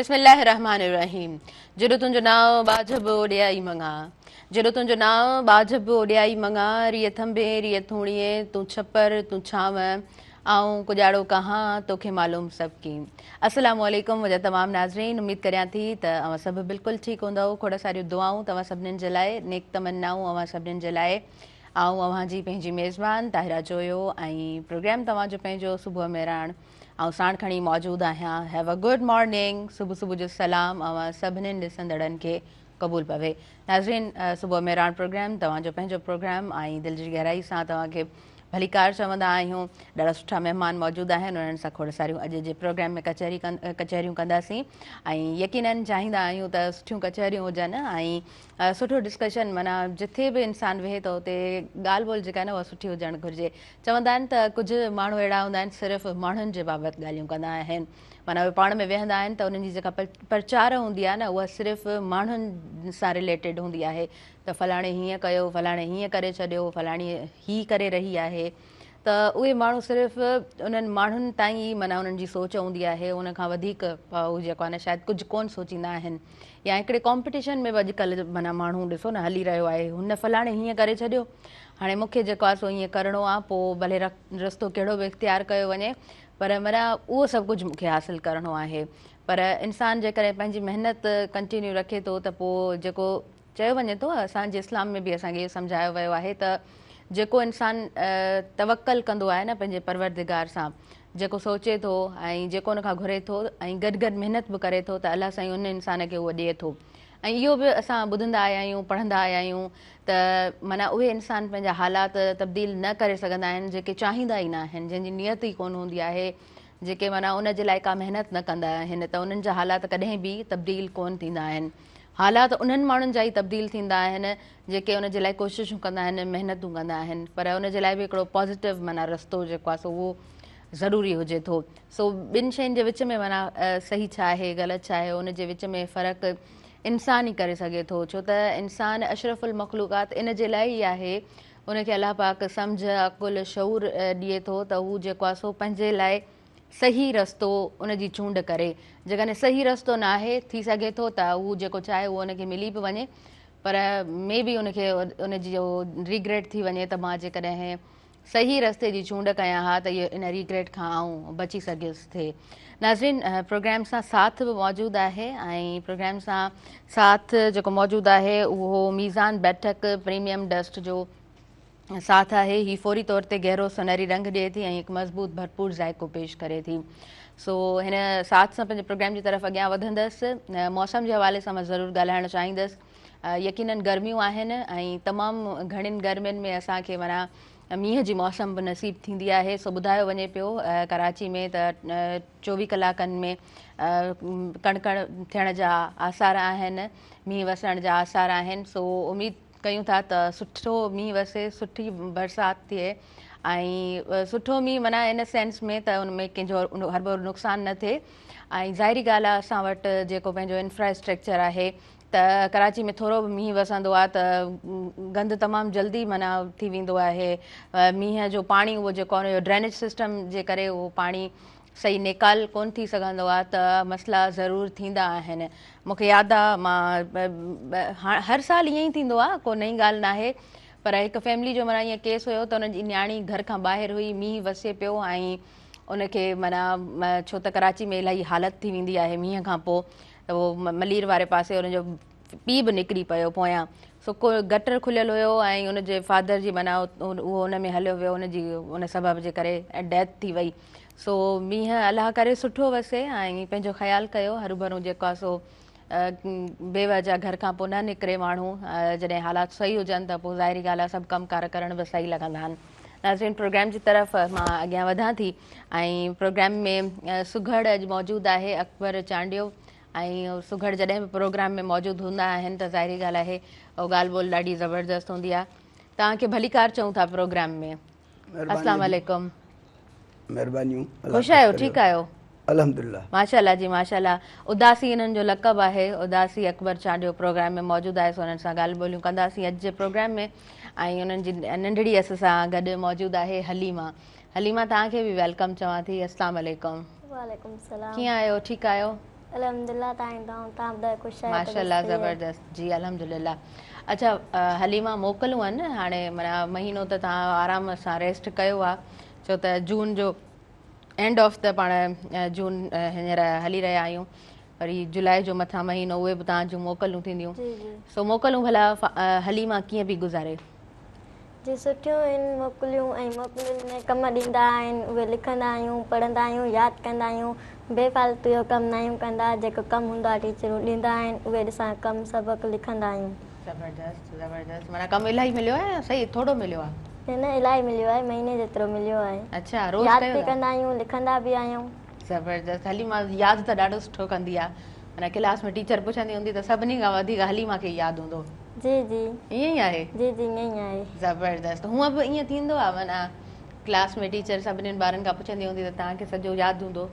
बिस्मिल्लाहिर्रहमानिर्रहीम। जॾो तुंहिंजो नाव बाझब ओॾियाई मंगा, जॾो तुंहिंजो नाव बाझब ओॾियाई मंगा, रिय थंभे रिय थूणिए तूं छपर तूं छांव, आऊं कुॼाड़ो कहाँ तोखे मालूम सभु की। अस्सलामु अलैकुम मुंहिंजा तमामु नाज़रीन, उमेद करियां थी त अवां सभु बिल्कुलु ठीकु हूंदव। खोड़ सारियूं दुआऊं तव्हां सभिनीनि जे लाइ, नेक तमन्नाऊं अवां सभिनीनि जे लाइ। आऊं अवां जी पंहिंजी मेज़बान ताहिरा जोयो ऐं प्रोग्राम तव्हांजो पंहिंजो सुबुह में राण ऐं साण खणी मौजूदु आहियां। हैव अ गुड मॉर्निंग, सुबुह सुबुह जो सलाम अवां सभिनीनि ॾिसंदड़नि खे क़बूल पवे। नाज़रीन, सुबुह में राण प्रोग्राम तव्हांजो पंहिंजो प्रोग्राम ऐं दिलि जी गहराई सां तव्हांखे भलीकार चवंदा आहियूं। ॾाढा सुठा महिमान मौजूदु आहिनि, उन्हनि सां खोड़ सारियूं अॼु जे प्रोग्राम में कचहरियूं कंदासीं ऐं यकीनन चाहींदा आहियूं त सुठियूं कचहरियूं हुजनि ऐं सुठो डिस्कशन, माना जिथे बि इंसानु वेहे थो उते ॻाल्हि ॿोल जेका आहे न उहा सुठी हुजणु घुरिजे। चवंदा आहिनि त कुझु माण्हू अहिड़ा हूंदा आहिनि सिर्फ़ु माण्हुनि जे बाबति ॻाल्हियूं कंदा आहिनि, माना उहे पाण में वेहंदा आहिनि त उन्हनि जी जेका प्रचार हूंदी आहे न उहा सिर्फ़ु माण्हुनि सां रिलेटेड हूंदी आहे, त फलाणे हीअं कयो, फलाणे हीअं करे छॾियो, फलाणी हीअ करे रही आहे, त उहे माण्हू सिर्फ़ु उन्हनि माण्हुनि ताईं ई माना उन्हनि जी सोच हूंदी आहे। उनखां वधीक हू जेको आहे न शायदि कुझु कोन सोचींदा आहिनि। या हिकिड़े कॉम्पिटिशन में बि अॼुकल्ह माना माण्हू ॾिसो न हली रहियो आहे, हुन फलाणे हीअं करे छॾियो, हाणे मूंखे जेको आहे सो हीअं करिणो आहे, पोइ भले रस्तो कहिड़ो बि इख़्तियार कयो वञे, पर माना उहो सभु कुझु मूंखे हासिलु करिणो आहे। पर इंसानु जेकॾहिं पंहिंजी महिनत कंटिन्यू रखे थो त पोइ जेको चयो वञे थो, असांजे इस्लाम में बि असांखे इहो सम्झायो वियो आहे त जेको इंसानु तवक्कल कंदो आहे न पंहिंजे परवरदिगार सां, जेको सोचे थो ऐं जेको उनखां घुरे थो ऐं गॾु गॾु महिनत बि करे थो, त अलाह साईं उन इंसान खे उहो ॾिए थो। ऐं इहो बि असां ॿुधंदा आया आहियूं, पढ़ंदा आया आहियूं त माना उहे इंसान पंहिंजा हालात तब्दील न करे सघंदा आहिनि जेके चाहींदा ई न आहिनि, जंहिंजी नियत ई कोन हूंदी आहे, जेके माना उन जे लाइ का महिनत न कंदा आहिनि, त उन्हनि जा हालात कॾहिं बि तब्दील कोन थींदा आहिनि। हालात उन्हनि माण्हुनि जा ई तब्दील थींदा आहिनि जेके उन जे लाइ कोशिशूं कंदा आहिनि, महिनतूं कंदा आहिनि, पर उन जे लाइ बि हिकिड़ो पॉज़िटिव माना रस्तो जेको आहे सो उहो ज़रूरी हुजे थो। सो ॿिनि शयुनि जे विच में माना सही छा आहे ग़लति छा आहे, उन जे विच में फ़र्क़ु इंसान ई करे सघे थो, छो त इंसानु अशरफुल मख़लूक़ात इन जे लाइ ई आहे, उनखे अलाह पाक सम्झ अक़ुल शऊर ॾिए थो त हू जेको आहे सो पंहिंजे लाइ सही रस्तो उनजी चूंड करे। जेकॾहिं सही रस्तो न आहे, थी सघे थो त हू जेको चाहे उहो उनखे मिली बि वञे, पर मे बि उनखे उनजो रिग्रेट थी वञे त मां जेकॾहिं सही रस्ते जी चूंड कयां हा त इहो इन रिग्रेट खां आऊं बची सघियसि थे। नाज़रीन, प्रोग्राम सां साथ बि मौजूदु आहे ऐं प्रोग्राम सां साथ जेको मौजूदु आहे उहो मीज़ान बैठक प्रीमियम डस्ट जो साथ आहे। ही फौरी तौर ते गहरो सुनहरी रंग ॾिए थी ऐं हिकु मज़बूत भरपूर ज़ाइक़ो पेश करे थी। सो हिन साथ सां पंहिंजे प्रोग्राम जी तरफ़ अॻियां वधंदसि। मौसम जे हवाले सां मां ज़रूरु ॻाल्हाइणु चाहींदसि। यकीनन गर्मियूं आहिनि ऐं तमामु घणियुनि गर्मियुनि में असांखे माना मींहं जी मौसम बि नसीबु थींदी आहे। सो ॿुधायो वञे पियो कराची में त 24 कलाकनि में कणकण थियण जा आसार आहिनि, मींहुं वसण जा आसार आहिनि। सो उमेद कयूं था त सुठो मींहुं वसे, सुठी बरसाति थिए ऐं सुठो मींहुं माना इन सेंस में त उन में कंहिंजो हर भर नुक़सानु न थिए। ऐं ज़ाहिरी ॻाल्हि आहे असां वटि जेको पंहिंजो इंफ्रास्ट्रक्चर आहे, त कराची में थोरो बि मींहुं वसंदो आहे त गंद तमामु जल्दी माना थी वेंदो आहे। मींहं जो पाणी उहो जेको आहे ड्रेनेज सिस्टम जे करे उहो पाणी सही निकाल कोन थी सघंदो आहे, त मसइला ज़रूरु थींदा आहिनि। मूंखे यादि आहे मां हर साल ईअं ई थींदो आहे, को नई ॻाल्हि न आहे, पर हिकु फैमिली जो माना ईअं केस हुयो त हुनजी न्याणी घर खां ॿाहिरि हुई, मींहुं वसे पियो ऐं उनखे माना छो त कराची में इलाही हालत थी वेंदी आहे मींहं खां पोइ, त उहो मलीर वारे पासे हुनजो पीउ बि निकिरी पियो पोयां। सो को गटर खुलियल हुयो ऐं उनजे फादर जी माना उहो उन में हलियो वियो, उनजी उन सबब जे करे डेथ थी वई। सो मींहं अलाह करे सुठो वसे ऐं पंहिंजो ख़्यालु कयो, हरू भरू जेको आहे सो बेवजह घर खां पोइ न निकिरे माण्हू। जॾहिं हालात सही हुजनि त पोइ ज़ाहिरी ॻाल्हि आहे सभु कमकार करण बि सही लॻंदा आहिनि। नाज़रीन, प्रोग्राम जी तरफ़ मां अॻियां वधां थी ऐं प्रोग्राम में सुघड़ अॼु मौजूदु आहे अकबर चांडियो ऐं सुघड़ जॾहिं बि प्रोग्राम में मौजूदु हूंदा आहिनि त ज़ाहिरी ॻाल्हि आहे उहो ॻाल्हि ॿोल ॾाढी ज़बरदस्तु हूंदी आहे। तव्हांखे भलीकार चऊं था प्रोग्राम में। अस्सलाम वालेकुम। महिरबानियूं। ख़ुशि आहियो? ठीकु आहियो? अल्हम्दुलिल्लाह। माशाल्लाह जी माशाल्लाह। उदासी हिननि जो लक़ब आहे, उदासी अकबर चांडियो प्रोग्राम में मौजूदु आहे। सो हुननि सां ॻाल्हि ॿोलियूं कंदासीं अॼु जे प्रोग्राम में। ऐं उन्हनि जी नंढड़ी अस सां गॾु मौजूदु आहे हलीमा। हलीमा, तव्हांखे बि वेलकम चवां थी। अस्सलाम वालेकुम। वालेकुम सलाम। कीअं आहियो? ठीकु आहियो? अल्हम्दुलिल्लाह तव्हां ॿुधायो कुझु आहे त माशाल्लाह बसि इहो। ज़बरदस्त जी अल्हम्दुलिल्लाह। अच्छा हलीमा मोकलूं आहिनि हाणे माना महीनो त तव्हां आराम सां रेस्ट कयो आहे छो त जून जो एंड ऑफ त पाण जून हींअर हली रहिया आहियूं वरी जुलाई जो मथां महीनो उहे बि तव्हां जूं मोकलूं थींदियूं जी जी सो मोकलूं भला हलीमा कीअं बि गुज़ारे जी सुठियूं आहिनि मोकलियूं ऐं मोकलियुनि में कम ॾींदा आहिनि उहे लिखंदा आहियूं पढ़ंदा आहियूं यादि कंदा आहियूं बेफालतू जो कमु न आहियूं कंदा जेको कमु हूंदो आहे टीचरूं ॾींदा आहिनि उहे ॾिसां कमु सबक़ु लिखंदा आहियूं। ज़बरदस्त ज़बरदस्त माना कमु इलाही मिलियो आहे या सही थोरो मिलियो आहे न इलाही मिलियो आहे महीने जेतिरो मिलियो आहे। अच्छा रोज़ यादि कयो बि था कंदा आहियूं लिखंदा बि आहियूं। ज़बरदस्त हलीमा यादि त ॾाढो सुठो कंदी आहे माना क्लास में टीचर पुछंदी हूंदी त सभिनी खां वधीक हलीमा खे यादि हूंदो जी जी ईअं ई आहे जी जी ईअं ई आहे। ज़बरदस्त हूअं बि ईअं थींदो आहे माना क्लास में टीचर सभिनीनि ॿारनि खां पुछंदी हूंदी त तव्हांखे सॼो यादि हूंदो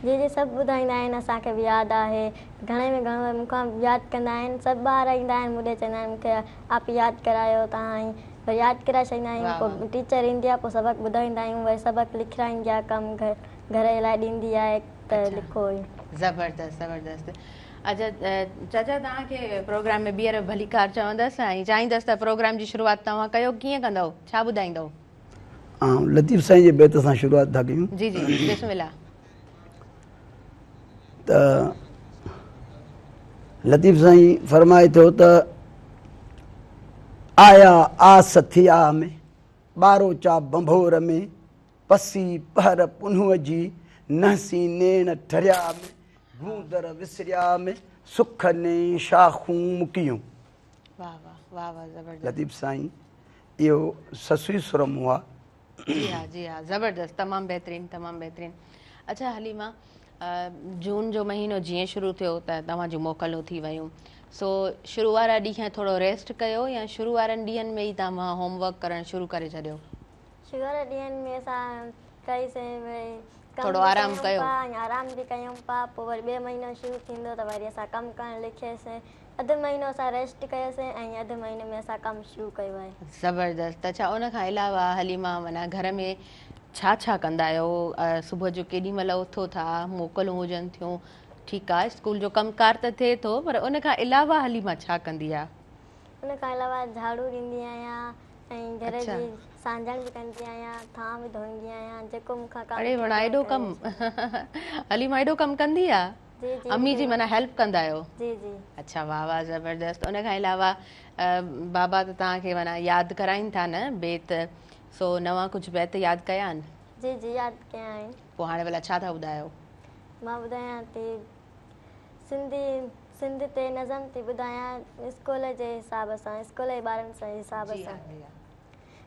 जी जी सभु ॿुधाईंदा आहिनि असांखे बि यादि आहे घणे में घणो मूंखां यादि कंदा आहिनि सभु ॿार ईंदा आहिनि मूंॾे चवंदा आहिनि मूंखे आप यादि करायो तव्हां ई वरी यादि कराए छॾींदा आहियूं वाह, पोइ टीचर ईंदी आहे पोइ सबक़ु ॿुधाईंदा आहियूं वरी सबक़ु लिखाईंदी आहे कमु घर जे लाइ ॾींदी आहे त अच्छा। लिखो ज़बरदस्त ज़बरदस्त अच्छा चाचा तव्हांखे प्रोग्राम में ॿीहर भली कार चवंदसि ऐं चाहींदसि त प्रोग्राम जी शुरूआति तव्हां कयो कीअं कंदव छा ॿुधाईंदव लतीफ़ साईं जे बैत सां शुरूआत था कयूं जी जी बिस्मिल्लाह त लतीफ़ साईं फरमाए थो त आया आसथिया में ॿारो चा बंभोर में पसी पहर पुन्हूअ जी नहसी नेण ठरिया में गूंदर विसरिया में सुख ने शाखूं मुकियूं वाह वाह वाह वाह ज़बरदस्त लतीफ़ साईं इहो ससुई सुरम हुआ जी हा ज़बरदस्त तमामु बहितरीनु तमामु बहितरीनु अच्छा हलीमा जून जो महीनो जीअं शुरू थियो त तव्हां जूं मोकलूं थी वियूं सो शुरू वारा ॾींहं थोरो रेस्ट कयो या शुरू वारनि ॾींहंनि में ई तव्हां होमवर्क करणु शुरू करे छॾियो शुगर ॾींहंनि में असां कईसीं भई थोरो आराम कयो आराम बि कयूं पिया पोइ वरी ॿियो महीनो शुरू थींदो त वरी असां कमु करणु लिखियसीं अधु महीनो असां रेस्ट कयोसीं ऐं अधु महीने में असां कमु शुरू कयो आहे। ज़बरदस्त अच्छा उन खां अलावा हलीमा माना घर में छा छा कंदा आहियो सुबुह जो केॾी महिल उथो था मोकलूं हुजनि थियूं ठीकु आहे स्कूल जो कमकार त थिए थो पर उन खां अलावा हलीमा छा कंदी आहे उन खां अलावा झाड़ू ॾींदी आहियां ऐं घर अच्छा। जी सांजण बि कंदी आहियां थां बि धोईंदी आहियां जेको मूंखां कमु अड़े वणा थींदो एॾो आहे कमु करे। हलीमा एॾो कमु कंदी आहे जी जी अम्मी जी माना हेल्प कंदा आहियो जी जी अच्छा वाह वाह ज़बरदस्त उन खां अलावा बाबा त तव्हांखे माना यादि कराइनि था न बेत सो नवां कुझु बेत यादि कया आहिनि जी जी यादि कया आहिनि। पोइ हाणे भला छा था ॿुधायो मां ॿुधायां थी सिंध ते नज़म थी ॿुधायां स्कूल जे हिसाब सां स्कूल जे ॿारनि सां हिसाब सां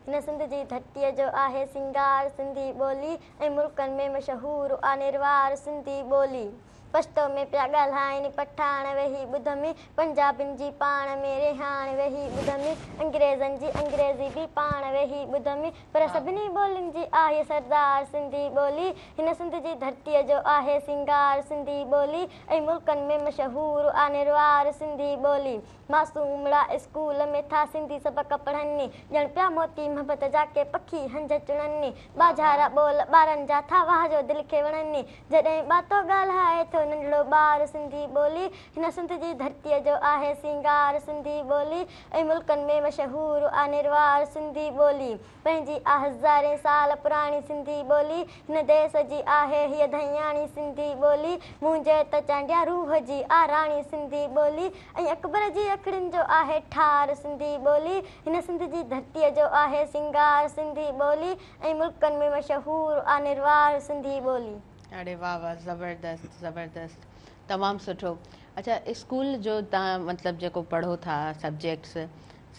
हिन सिंध जी धरतीअ जो आहे सिंगार सिंधी ॿोली ऐं मुल्कनि में मशहूरु आहे निर्वार सिंधी ॿोली पछतो में पिया ॻाल्हाइनि पठाण वेही ॿुध में पंजाबियुनि जी पाण में रिहाण वेही ॿुध में अंग्रेज़नि जी अंग्रेज़ी बि पाण वेही ॿुध में पर सभिनी ॿोलियुनि जी आहे सरदार सिंधी ॿोली हिन सिंध जी धरतीअ जो आहे सिंगार सिंधी ॿोली ऐं मुल्कनि में मशहूरु आहे निर्वार सिंधी ॿोली मासूमड़ा स्कूल में था सिंधी सबक़ पढ़नि ॼण पिया मोती मोहबत जा के पखी हंज चुणनि बाज़ारा ॿोल ॿारनि जा था वाह जो दिलि खे वणनि जॾहिं ॿातो ॻाल्हाए थो नंढड़ो ॿार सिंधी ॿोली हिन सिंध जी धरतीअ जो आहे सिंगार सिंधी ॿोली ऐं मुल्कनि में मशहूरु आहे निर्वार सिंधी ॿोली पंहिंजी हज़ारे साल पुराणी सिंधी ॿोली हिन देश जी आहे हीअ धयाणी सिंधी ॿोली मुंहिंजे त चांडिया रूह जी आराणी सिंधी ॿोली ऐं अकबर जी अखड़ियुनि जो आहे ठार सिंधी ॿोली हिन सिंध जी धरतीअ जो आहे सिंगार सिंधी ॿोली ऐं मुल्कनि में मशहूरु आहे निर्वार सिंधी ॿोली। अरे वाह वाह ज़बरदस्त ज़बरदस्त तमामु सुठो अच्छा स्कूल जो तव्हां मतिलबु जेको पढ़ो था सब्जेक्ट्स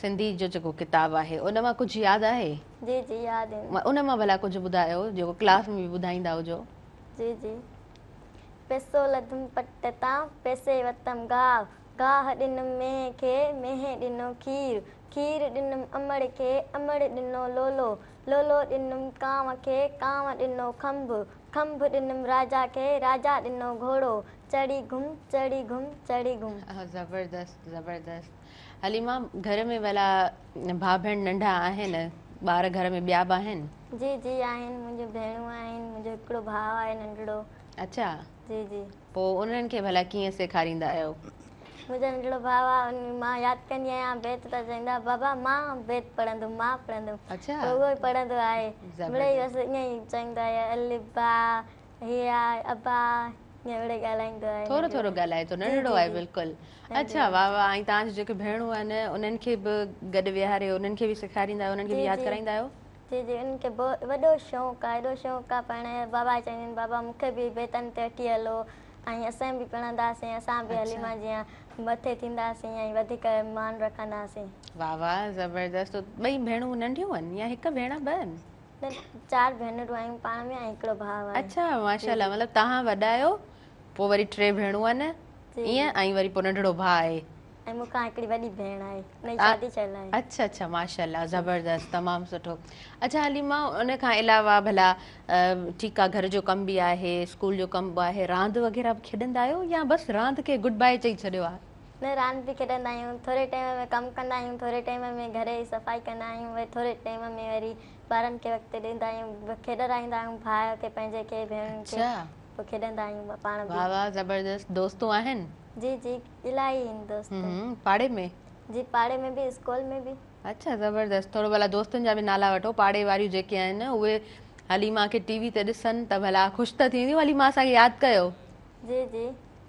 सिंधी जो जेको किताबु आहे उन मां कुझु यादि आहे जी जी यादि आहिनि उन मां भला कुझु ॿुधायो जेको क्लास में बि ॿुधाईंदा हुजो जी जी पैसो लधुम पट तां पैसे वतम गाह गाह ॾिनम मेह खे मेह ॾिनो खीर खीर ॾिनम अमड़ खे अमड़ ॾिनो लोलो लोलो ॾिनम कांव खे कांव ॾिनो खंभ खंभ ॾिनम राजा खे राजा ॾिनो घोड़ो चढ़ी घुम चढ़ी घुम चढ़ी घुम ज़बरदस्त ज़बरदस्त हलीमा घर में भला भाउ भेण नंढा आहिनि ॿार घर में ॿिया बि आहिनि जी जी आहिनि मुंहिंजूं भेणूं आहिनि मुंहिंजो हिकिड़ो भाउ आहे नंढड़ो अच्छा, जी जी पोइ उन्हनि खे भला कीअं सेखारींदा आहियो? मुंहिंजो नंढड़ो भाउ आहे मां यादि कंदी आहियां बैत त चवंदा बाबा मां बैत पढ़ंदुमि मां पढ़ंदुमि अच्छा, पर उहो ई पढ़ंदो आहे मिड़ेई ज़बरदस्त। बसि ईअं ई चवंदो आहे अलिफ बा हिया अबा ईअं मिड़ेई ॻाल्हाईंदो आहे थोरो नंढड़ो। थोरो ॻाल्हाए थो, जी, नंढड़ो जी, आहे जी। बिल्कुलु। नंढड़ो अच्छा, वाह वाह। ऐं तव्हांजी जेके भेणूं आहिनि उन्हनि खे बि गॾु विहारे उन्हनि खे बि सेखारींदा आहियो, उन्हनि खे बि जी, यादि जी। कराईंदा आहियो? जी जी उनखे वॾो शौक़ु आहे एॾो शौक़ु आहे पाण बाबा चवंदा आहिनि बाबा मूंखे बि बेतनि ते वठी हलो ऐं असां बि पढ़ंदासीं असां बि हली मां जीअं मथे थींदासीं ऐं वधीक मान रखंदासीं। वाह वाह, ज़बरदस्त। ॿई भेणूं नंढियूं आहिनि या हिकु भेण ॿ आहिनि? न 4 भेनरूं आहियूं पाण में ऐं हिकिड़ो भाउ आहे। अच्छा, माशाल्लाह। मतिलबु तव्हां वॾा आहियो, पोइ वरी 3 भेणूं आहिनि जी, ईअं, ऐं वरी पोइ नंढड़ो भाउ आहे। ऐं मूंखां हिकिड़ी वॾी भेण आहे हुनजी शादी थियल आहे। अच्छा अच्छा, माशाल्लाह, ज़बरदस्त, तमामु सुठो। अच्छा हलीमा, उन खां अलावा भला ठीकु आहे, घर जो कमु बि आहे, स्कूल जो कमु बि आहे, रांदि वग़ैरह बि खेॾंदा आहियो या बसि रांदि खे गुड बाय चई छॾियो आहे? न रांदि बि खेॾंदा आहियूं, थोरे टाइम में कमु कंदा आहियूं, थोरे टाइम में घर जी सफ़ाई कंदा आहियूं, वरी थोरे टाइम में वरी ॿारनि खे वक़्तु ॾींदा आहियूं, खेॾाराईंदा आहियूं भाउ खे पंहिंजे खे भेणुनि खे, अच्छा, पोइ खेॾंदा आहियूं पाण वाह बि। वाह, ज़बरदस्त। दोस्तूं आहिनि? जी जी इलाही आहिनि दोस्त। पाड़े में? जी पाड़े में बि स्कूल में बि। अच्छा, ज़बरदस्त। थोरो भला दोस्तनि जा बि नाला वठो, पाड़े वारियूं जेके आहिनि उहे हलीमा खे टीवी ते ॾिसनि त भला ख़ुशि त थींदियूं। हलीमा असांखे यादि कयो। जी जी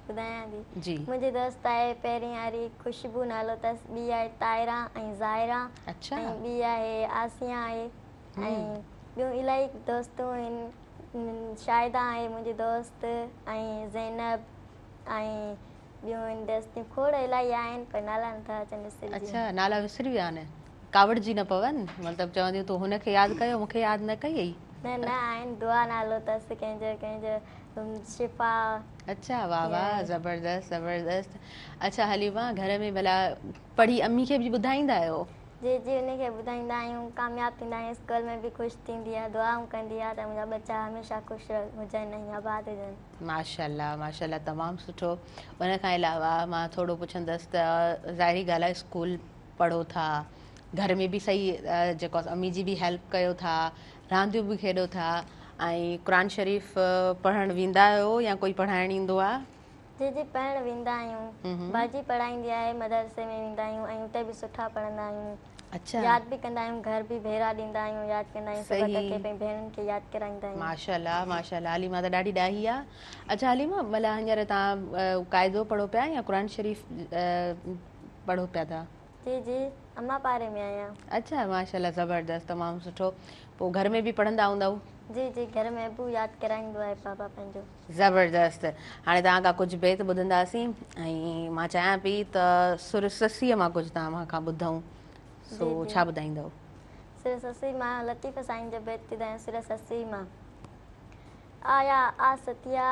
ॿुधायां थी। जी। मुंहिंजी दोस्त आहे पहिरीं वारी खुशबू नालो अथसि, ॿी आहे तायरा ऐं ज़ायरा अच्छा, ऐं ॿी आहे आसिया आहे ऐं ॿियूं इलाही दोस्तूं आहिनि, शाहिदा आहे मुंहिंजी दोस्त ऐं ज़ैनब ऐं ॿियूं आहिनि दोस्तियूं खोड़ इलाही आहिनि पर नाला नथा अचनि विसरिजी। अच्छा, नाला विसरी विया आहिनि, कावड़जी न पवनि, मतिलबु चवंदियूं तूं हुनखे यादि कयो मूंखे यादि न कई। न न आहिनि, दुआ नालो अथसि कंहिंजो शिफ़ा। अच्छा, वाह वाह, ज़बरदस्त ज़बरदस्त। अच्छा हलीमा, घर में भला पढ़ी अम्मी खे बि ॿुधाईंदा आहियो? जी जी उनखे ॿुधाईंदा आहियूं, कामयाबु थींदा आहियूं, स्कूल में बि ख़ुशि थींदी आहे, दुआऊं कंदी आहे त मुंहिंजा बच्चा हमेशह ख़ुशि हुजनि ऐं आबाद हुजनि। माशाल्लाह माशाल्लाह, तमामु सुठो। उन खां अलावा मां थोरो पुछंदसि त ज़ाहिरी ॻाल्हि आहे, स्कूल पढ़ो था, घर में बि सही जेको अम्मी जी बि हेल्प कयो था, रांदियूं बि खेॾो था, ऐं क़ुरान शरीफ़ पढ़णु वेंदा आहियो या कोई पढ़ाइणु ईंदो आहे? जी जी पढ़णु वेंदा आहियूं, बाजी पढ़ाईंदी आहे, मदरसे में वेंदा आहियूं ऐं उते बि सुठा पढ़ंदा आहियूं। अच्छा, यादि बि कंदा आहियूं, घर बि भेरा ॾींदा आहियूं, यादि कंदा आहियूं, सबक़ सही। खे पंहिंजी भेणुनि खे यादि कराईंदा आहियूं। माशाल्लाह माशाल्लाह, हलीमा त ॾाढी ॾाही आहे। अच्छा हलीमा, भला हींअर तव्हां क़ाइदो पढ़ो पिया या क़ुरान शरीफ़ पढ़ो पिया था? जी जी अम्मा पारे में आहियां। अच्छा, माशाल्लाह, ज़बरदस्त, तमामु सुठो। पोइ घर में बि पढ़ंदा हूंदव? जी जी घर में अबू यादि कराईंदो आहे पापा पंहिंजो। ज़बरदस्त। हाणे तव्हां खां कुझु बेत ॿुधंदासीं ऐं मां चाहियां पई त सुर ससीअ मां कुझु तव्हां खां ॿुधूं, सो जी, जी। छा ॿुधाईंदव? सिर ससी मां लतीफ़ साईं जो बेत थी ॿुधायां, सिर ससी मां। आया आसतिया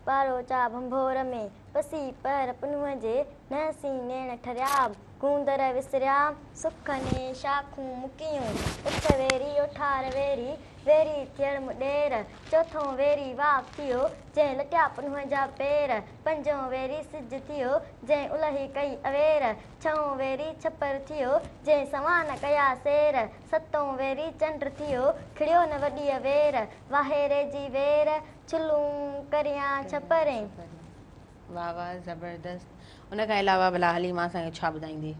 ॿारो चा भंभोर में, पसी पर पुनुअ जे नहसी नेण ठरिया, गूंदर विसरिया सुख ने शाखूं मुकियूं, उठ वेरी उठार वेरी वेरी थियण मुॾेर, चोथों वेरी वाप थियो जंहिं लटिया पुनुअ जा पेर, पंजों वेरी सिज थियो जंहिं उलही कई अवेर, छहों वेरी छपर थियो जंहिं सवान कया सेर, सतों वेरी चंड थियो खिड़ियो न वॾी अवेर, वाहेरे जी वेर चुलूं करियां छपरें। वाह वाह, ज़बरदस्त। उन खां अलावा भला हलीमा असांखे छा ॿुधाईंदी?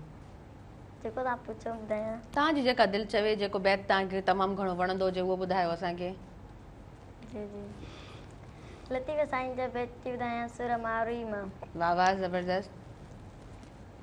जेको तव्हां पुछो ॿुधायां। तव्हांजी जेका दिलि चवे, जेको बैत तव्हांखे तमामु घणो वणंदो हुजे उहो ॿुधायो असांखे। जी जी लतीफ़ साईं जो बेत थी ॿुधायां, सुर मारुई मां। वाह वाह, ज़बरदस्त।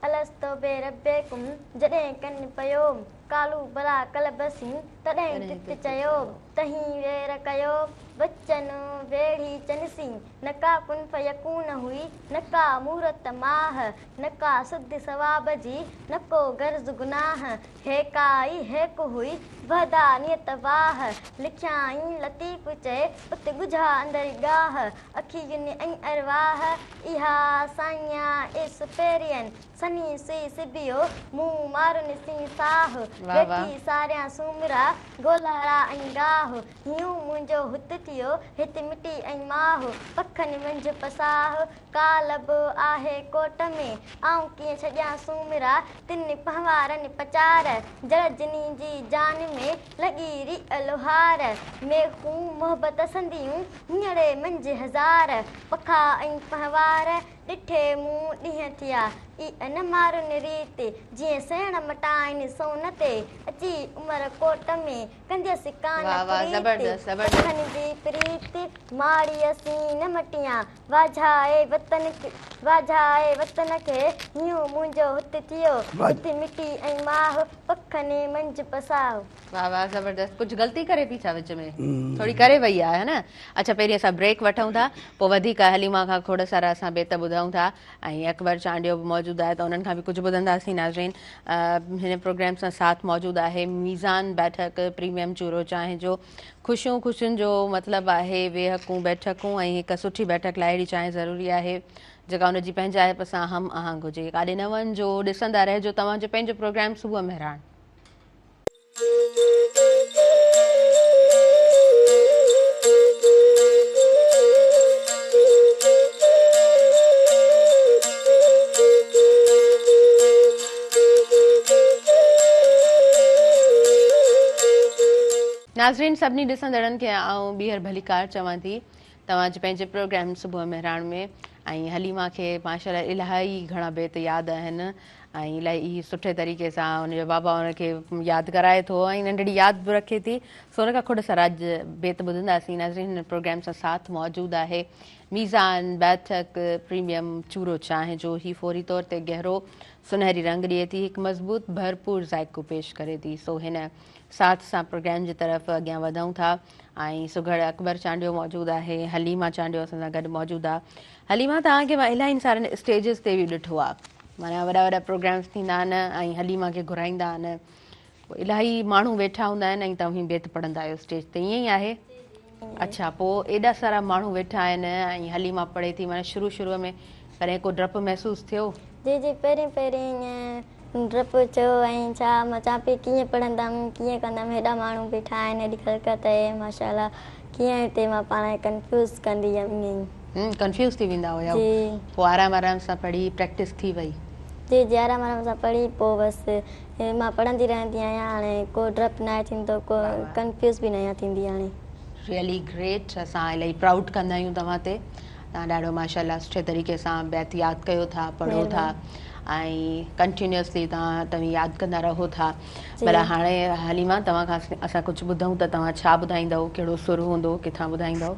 अलस्तो बे रब्बेकुम जॾहिं कनि पियो कालू भला कलबसी, तॾहिं तित चयो तहीं वेर कयो बचन वेड़ी चनसी, नका कुन फयकून हुई नका मूरत माह, नका सुध सवाब जी नको गर्ज गुनाह, हेकाई हेक हुई वहदा नियत वाह, लिखियाई लतीफ़ चए उते ॻुझा अंदरि गाह, अखियुनि ऐं अरवाह इहा साइया इस पेरियन, सनी सुई सिबियो मुंहुं मारुनि सी साह, वाह वाह। वेठी सारियां सूमरा गोलारा ऐं गाह, यूं मुंहिंजो हुत थियो हिते मिटी ऐं माहु पखनि मंझि पसाह काल बि आहे कोट में आऊं कीअं छॾियां सूमिरा तिन पहवारनि पचार जड़जनी जी जान में लॻी री लोहार मेखूं मोहबत संदियूं हींअर मंझि हज़ार पखा ऐं पहवार ॾिठे मूं ॾींहं थिया ई न मारुनि रीति जीअं सेण मटाइनि सोन ते अची उमिरि कोट में कंदसि कान वाह, वाह, ज़बरदस्त, ज़बरदस्त। पखनि जी प्रीति माड़ी असीं न मटियां वाझाए वतन खे हीअं मुंहिंजो हुत थियो हिते मिटी ऐं माह पखनि मंझि पसाह वाह वाह ज़बरदस्त। कुझु ग़लती करे थी छा विच में? थोरी करे वई आहे न। अच्छा, पहिरीं असां ब्रेक वठूं था, पोइ वधीक हलीमा खां खोड़ सारा असां बेत ॿुधूं था ऐं अकबर चांडियो बि मौजूदु आहे त उन्हनि खां बि कुझु ॿुधंदासीं। नाज़रीन, हिन प्रोग्राम सां साथ मौजूदु आहे मीज़ान बैठक प्रीमियम चूरो चांहि जो। ख़ुशियूं ख़ुशियुनि जो मतिलबु आहे वेहकूं बैठकूं ऐं हिकु सुठी बैठक लाइ अहिड़ी चांहि ज़रूरी आहे जेका हुनजी पंहिंजाइप सां हम आहंग हुजे। काॾे न वञिजो, ॾिसंदा रहिजो तव्हांजो पंहिंजो प्रोग्राम सुबुह मेहरान। नाज़रीन, सभिनी ॾिसंदड़नि खे आउं ॿीहर भलीकार चवां थी तव्हांजे पंहिंजे प्रोग्राम सुबुह मेहरान में। ऐं हलीमा खे माशाल्लाह इलाही घणा बेत यादि आहिनि ऐं इलाही सुठे तरीक़े सां हुनजो बाबा हुनखे यादि कराए थो ऐं नंढड़ी यादि बि रखे थी। सो हुन खां खोड़ सारा अॼु बेत ॿुधंदासीं। नाज़रीन, हिन प्रोग्राम सां साथ मौजूदु आहे मीज़ान बैठक प्रीमियम चूरो चांहि जो। ही फौरी तौर ते गहरो सुनहरी रंग ॾिए थी, हिकु मज़बूत भरपूर ज़ाइक़ो पेश करे थी। सो हिन साथ सां प्रोग्राम जी तरफ़ अॻियां वधूं था ऐं सुघड़ अकबर चांडियो मौजूदु आहे, हलीमा चांडियो असां सां गॾु मौजूदु आहे। हलीमा, तव्हांखे मां इलाही सारनि स्टेजिस ते बि ॾिठो आहे, माना वॾा वॾा प्रोग्राम्स थींदा आहिनि ऐं हलीमा खे घुराईंदा आहिनि, इलाही माण्हू वेठा हूंदा आहिनि ऐं तव्हां बेत पढ़ंदा आहियो स्टेज ते, ईअं ई आहे? अच्छा, पोइ एॾा सारा माण्हू वेठा आहिनि ऐं हलीमा पढ़े थी, माना शुरूअ में कॾहिं को डपु महसूसु थियो? जी जी, पहिरीं ईअं डपु थियो ऐं छा मां चवां पई कीअं पढ़ंदमि कीअं कंदमि, हेॾा माण्हू बीठा आहिनि, हेॾी ख़लक़त आहे माशाल्लाह, कीअं हिते मां पाण कंफ्यूज़ कंदी हुयमि ईअं ई। कंफ्यूज़ थी वेंदा हुया? जी। पोइ आराम सां पढ़ी प्रैक्टिस थी वई? जी जी, आराम सां पढ़ी पोइ बसि मां पढ़ंदी रहंदी आहियां, हाणे को डपु न थींदो, को कंफ्यूज़ बि न थींदी हाणे। रियली ग्रेट, असां इलाही प्राउड कंदा आहियूं तव्हां ते। तव्हां ॾाढो माशाल्लाह सुठे तरीक़े सां बैत यादि कयो था, पढ़ो था ऐं कंटिन्यूअसली तव्हां यादि कंदा रहो था। भला हाणे हलीमा, तव्हां खां असां कुझु ॿुधूं त तव्हां छा ॿुधाईंदव, कहिड़ो सुर हूंदो, किथां ॿुधाईंदव?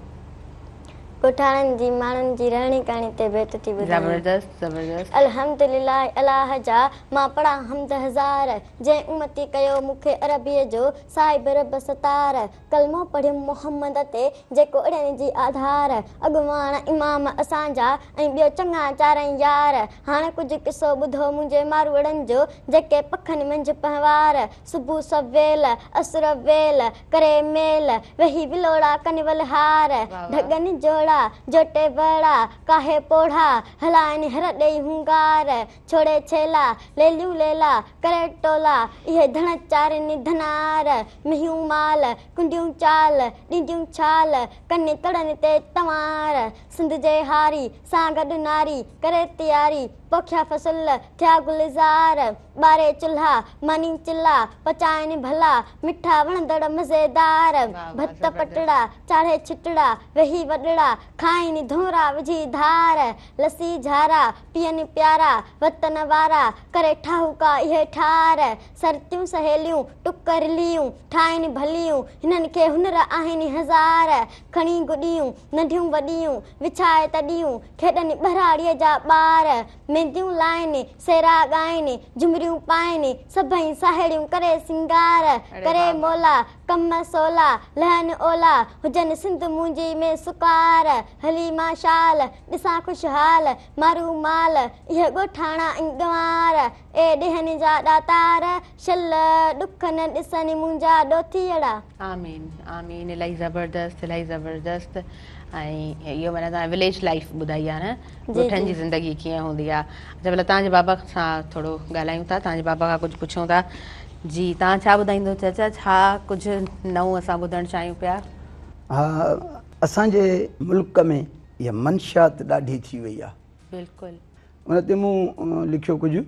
कोठाणनि जी माण्हुनि जी रहणी कहाणी ते बेत थी ॿुधायां। ज़बरदस्त ज़बरदस्त। अल्हम्दुलिल्लाह अलाह जा मां पढ़ा हमद हज़ार, जंहिं उमती कयो मूंखे अरबीअ जो साहिब रब सतार, कलमो पढ़ियुमि मोहम्मद ते जेको अड़नि जी आधार, अॻुवाण इमाम असांजा ऐं ॿियो चङा चारई यार। हाणे कुझु किसो ॿुधो मुंहिंजे मारूड़नि जो जेके पखनि मंझि पहवार, सुबुह सवेल असुर वेल करे मेल वेही विलोड़ा कनि वलहार, ढगनि जोड़ा जोटे बड़ा काहे पोढ़ा हलाइनि हर ॾेई हुंगार, छोड़े छेला लेलियूं लेला करे टोला इहे धण चारनि धनार, मिहियूं माल कुंडियूं चाल ॾींदियूं छाल कनि तड़नि ते तवार, सिंध जे हारी सां गॾु नारी करे तयारी पोखिया फसल थिया गुलज़ार, ॿारे चुल्हा मानी चिल्ला पचाइनि भला मिठा वणंदड़ मज़ेदार, भत पटड़ा चाढ़े छिटड़ा वेही वॾड़ा खाइनि धोरा विझी धार, लसी झारा पियनि प्यारा वतन वारा करे ठाहूका इहे ठार, सरतियूं सहेलियूं टुकरलियूं ठाहिनि भलियूं हिननि खे हुनर आहिनि हज़ार, खणी गुॾियूं नंढियूं वॾियूं विछाए तॾियूं खेॾनि ॿराड़ीअ जा ॿार, मेंदियूं लाइनि सेरा ॻाइनि झुमरियूं पाइनि सभई साहेड़ियूं करे सिंगार, करे मोला कम सोला लहनि ओला हुजनि सिंध मुंहिंजी में सुकार, हलीमा शाल ॾिसां ख़ुशहाल मारू माल इहे ॻोठाणा ऐं गंवार, ए ॾेहनि जा ॾातार शल ॾुख न ॾिसनि मुंहिंजा ॾोथीअड़ा। आमीन आमीन, इलाही ज़बरदस्त इलाही ज़बरदस्त। ऐं इहो माना तव्हां विलेज लाइफ ॿुधाई आहे न, ॻोठनि जी ज़िंदगी कीअं हूंदी आहे। अच्छा, भला तव्हांजे बाबा सां थोरो ॻाल्हायूं था, तव्हांजे बाबा खां कुझु पुछूं था। जी, तव्हां छा ॿुधाईंदो चाचा, छा कुझु नओं असां ॿुधणु चाहियूं पिया? हा, असांजे मुल्क में इहा मंशात ॾाढी थी वई आहे। बिल्कुलु। उन ते मूं लिखियो कुझु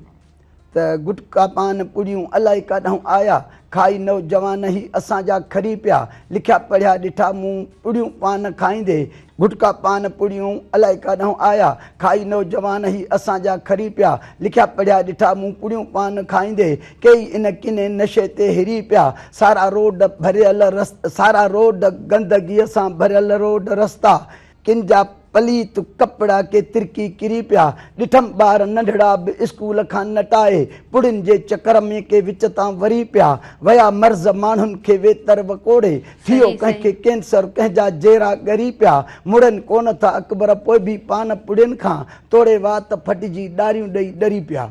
त गुटका पान पुड़ियूं अलाए काॾां आया, खाई नौजवान ई असांजा खरी पिया, लिखिया पढ़िया ॾिठा मूं पुड़ियूं पान खाईंदे, गुटका पान पुड़ियूं अलाए काॾां आया, खाई नौजवान ई असांजा खरी पिया, लिखिया पढ़िया ॾिठा मूं पुड़ियूं पान खाईंदे, कई इन किने नशे ते हिरी पिया, सारा रोड गंदगीअ सां भरियल रोड रस्ता, किन जा पलीत कपड़ा के तिरकी किरी पिया, ॾिठम ॿार नंढड़ा बि स्कूल खां नटाए, पुड़ियुनि जे चकर में के विच तां वरी पिया, वया मर्ज़ माण्हुनि खे वेतर वकोड़े, थियो कंहिंखे कैंसर कंहिंजा जेरा ॻरी पिया, मुड़नि कोन था अकबर पोइ बि पान पुड़ियुनि खां, तोड़े वात फटिजी ॾारियूं ॾेई ॾरी पिया।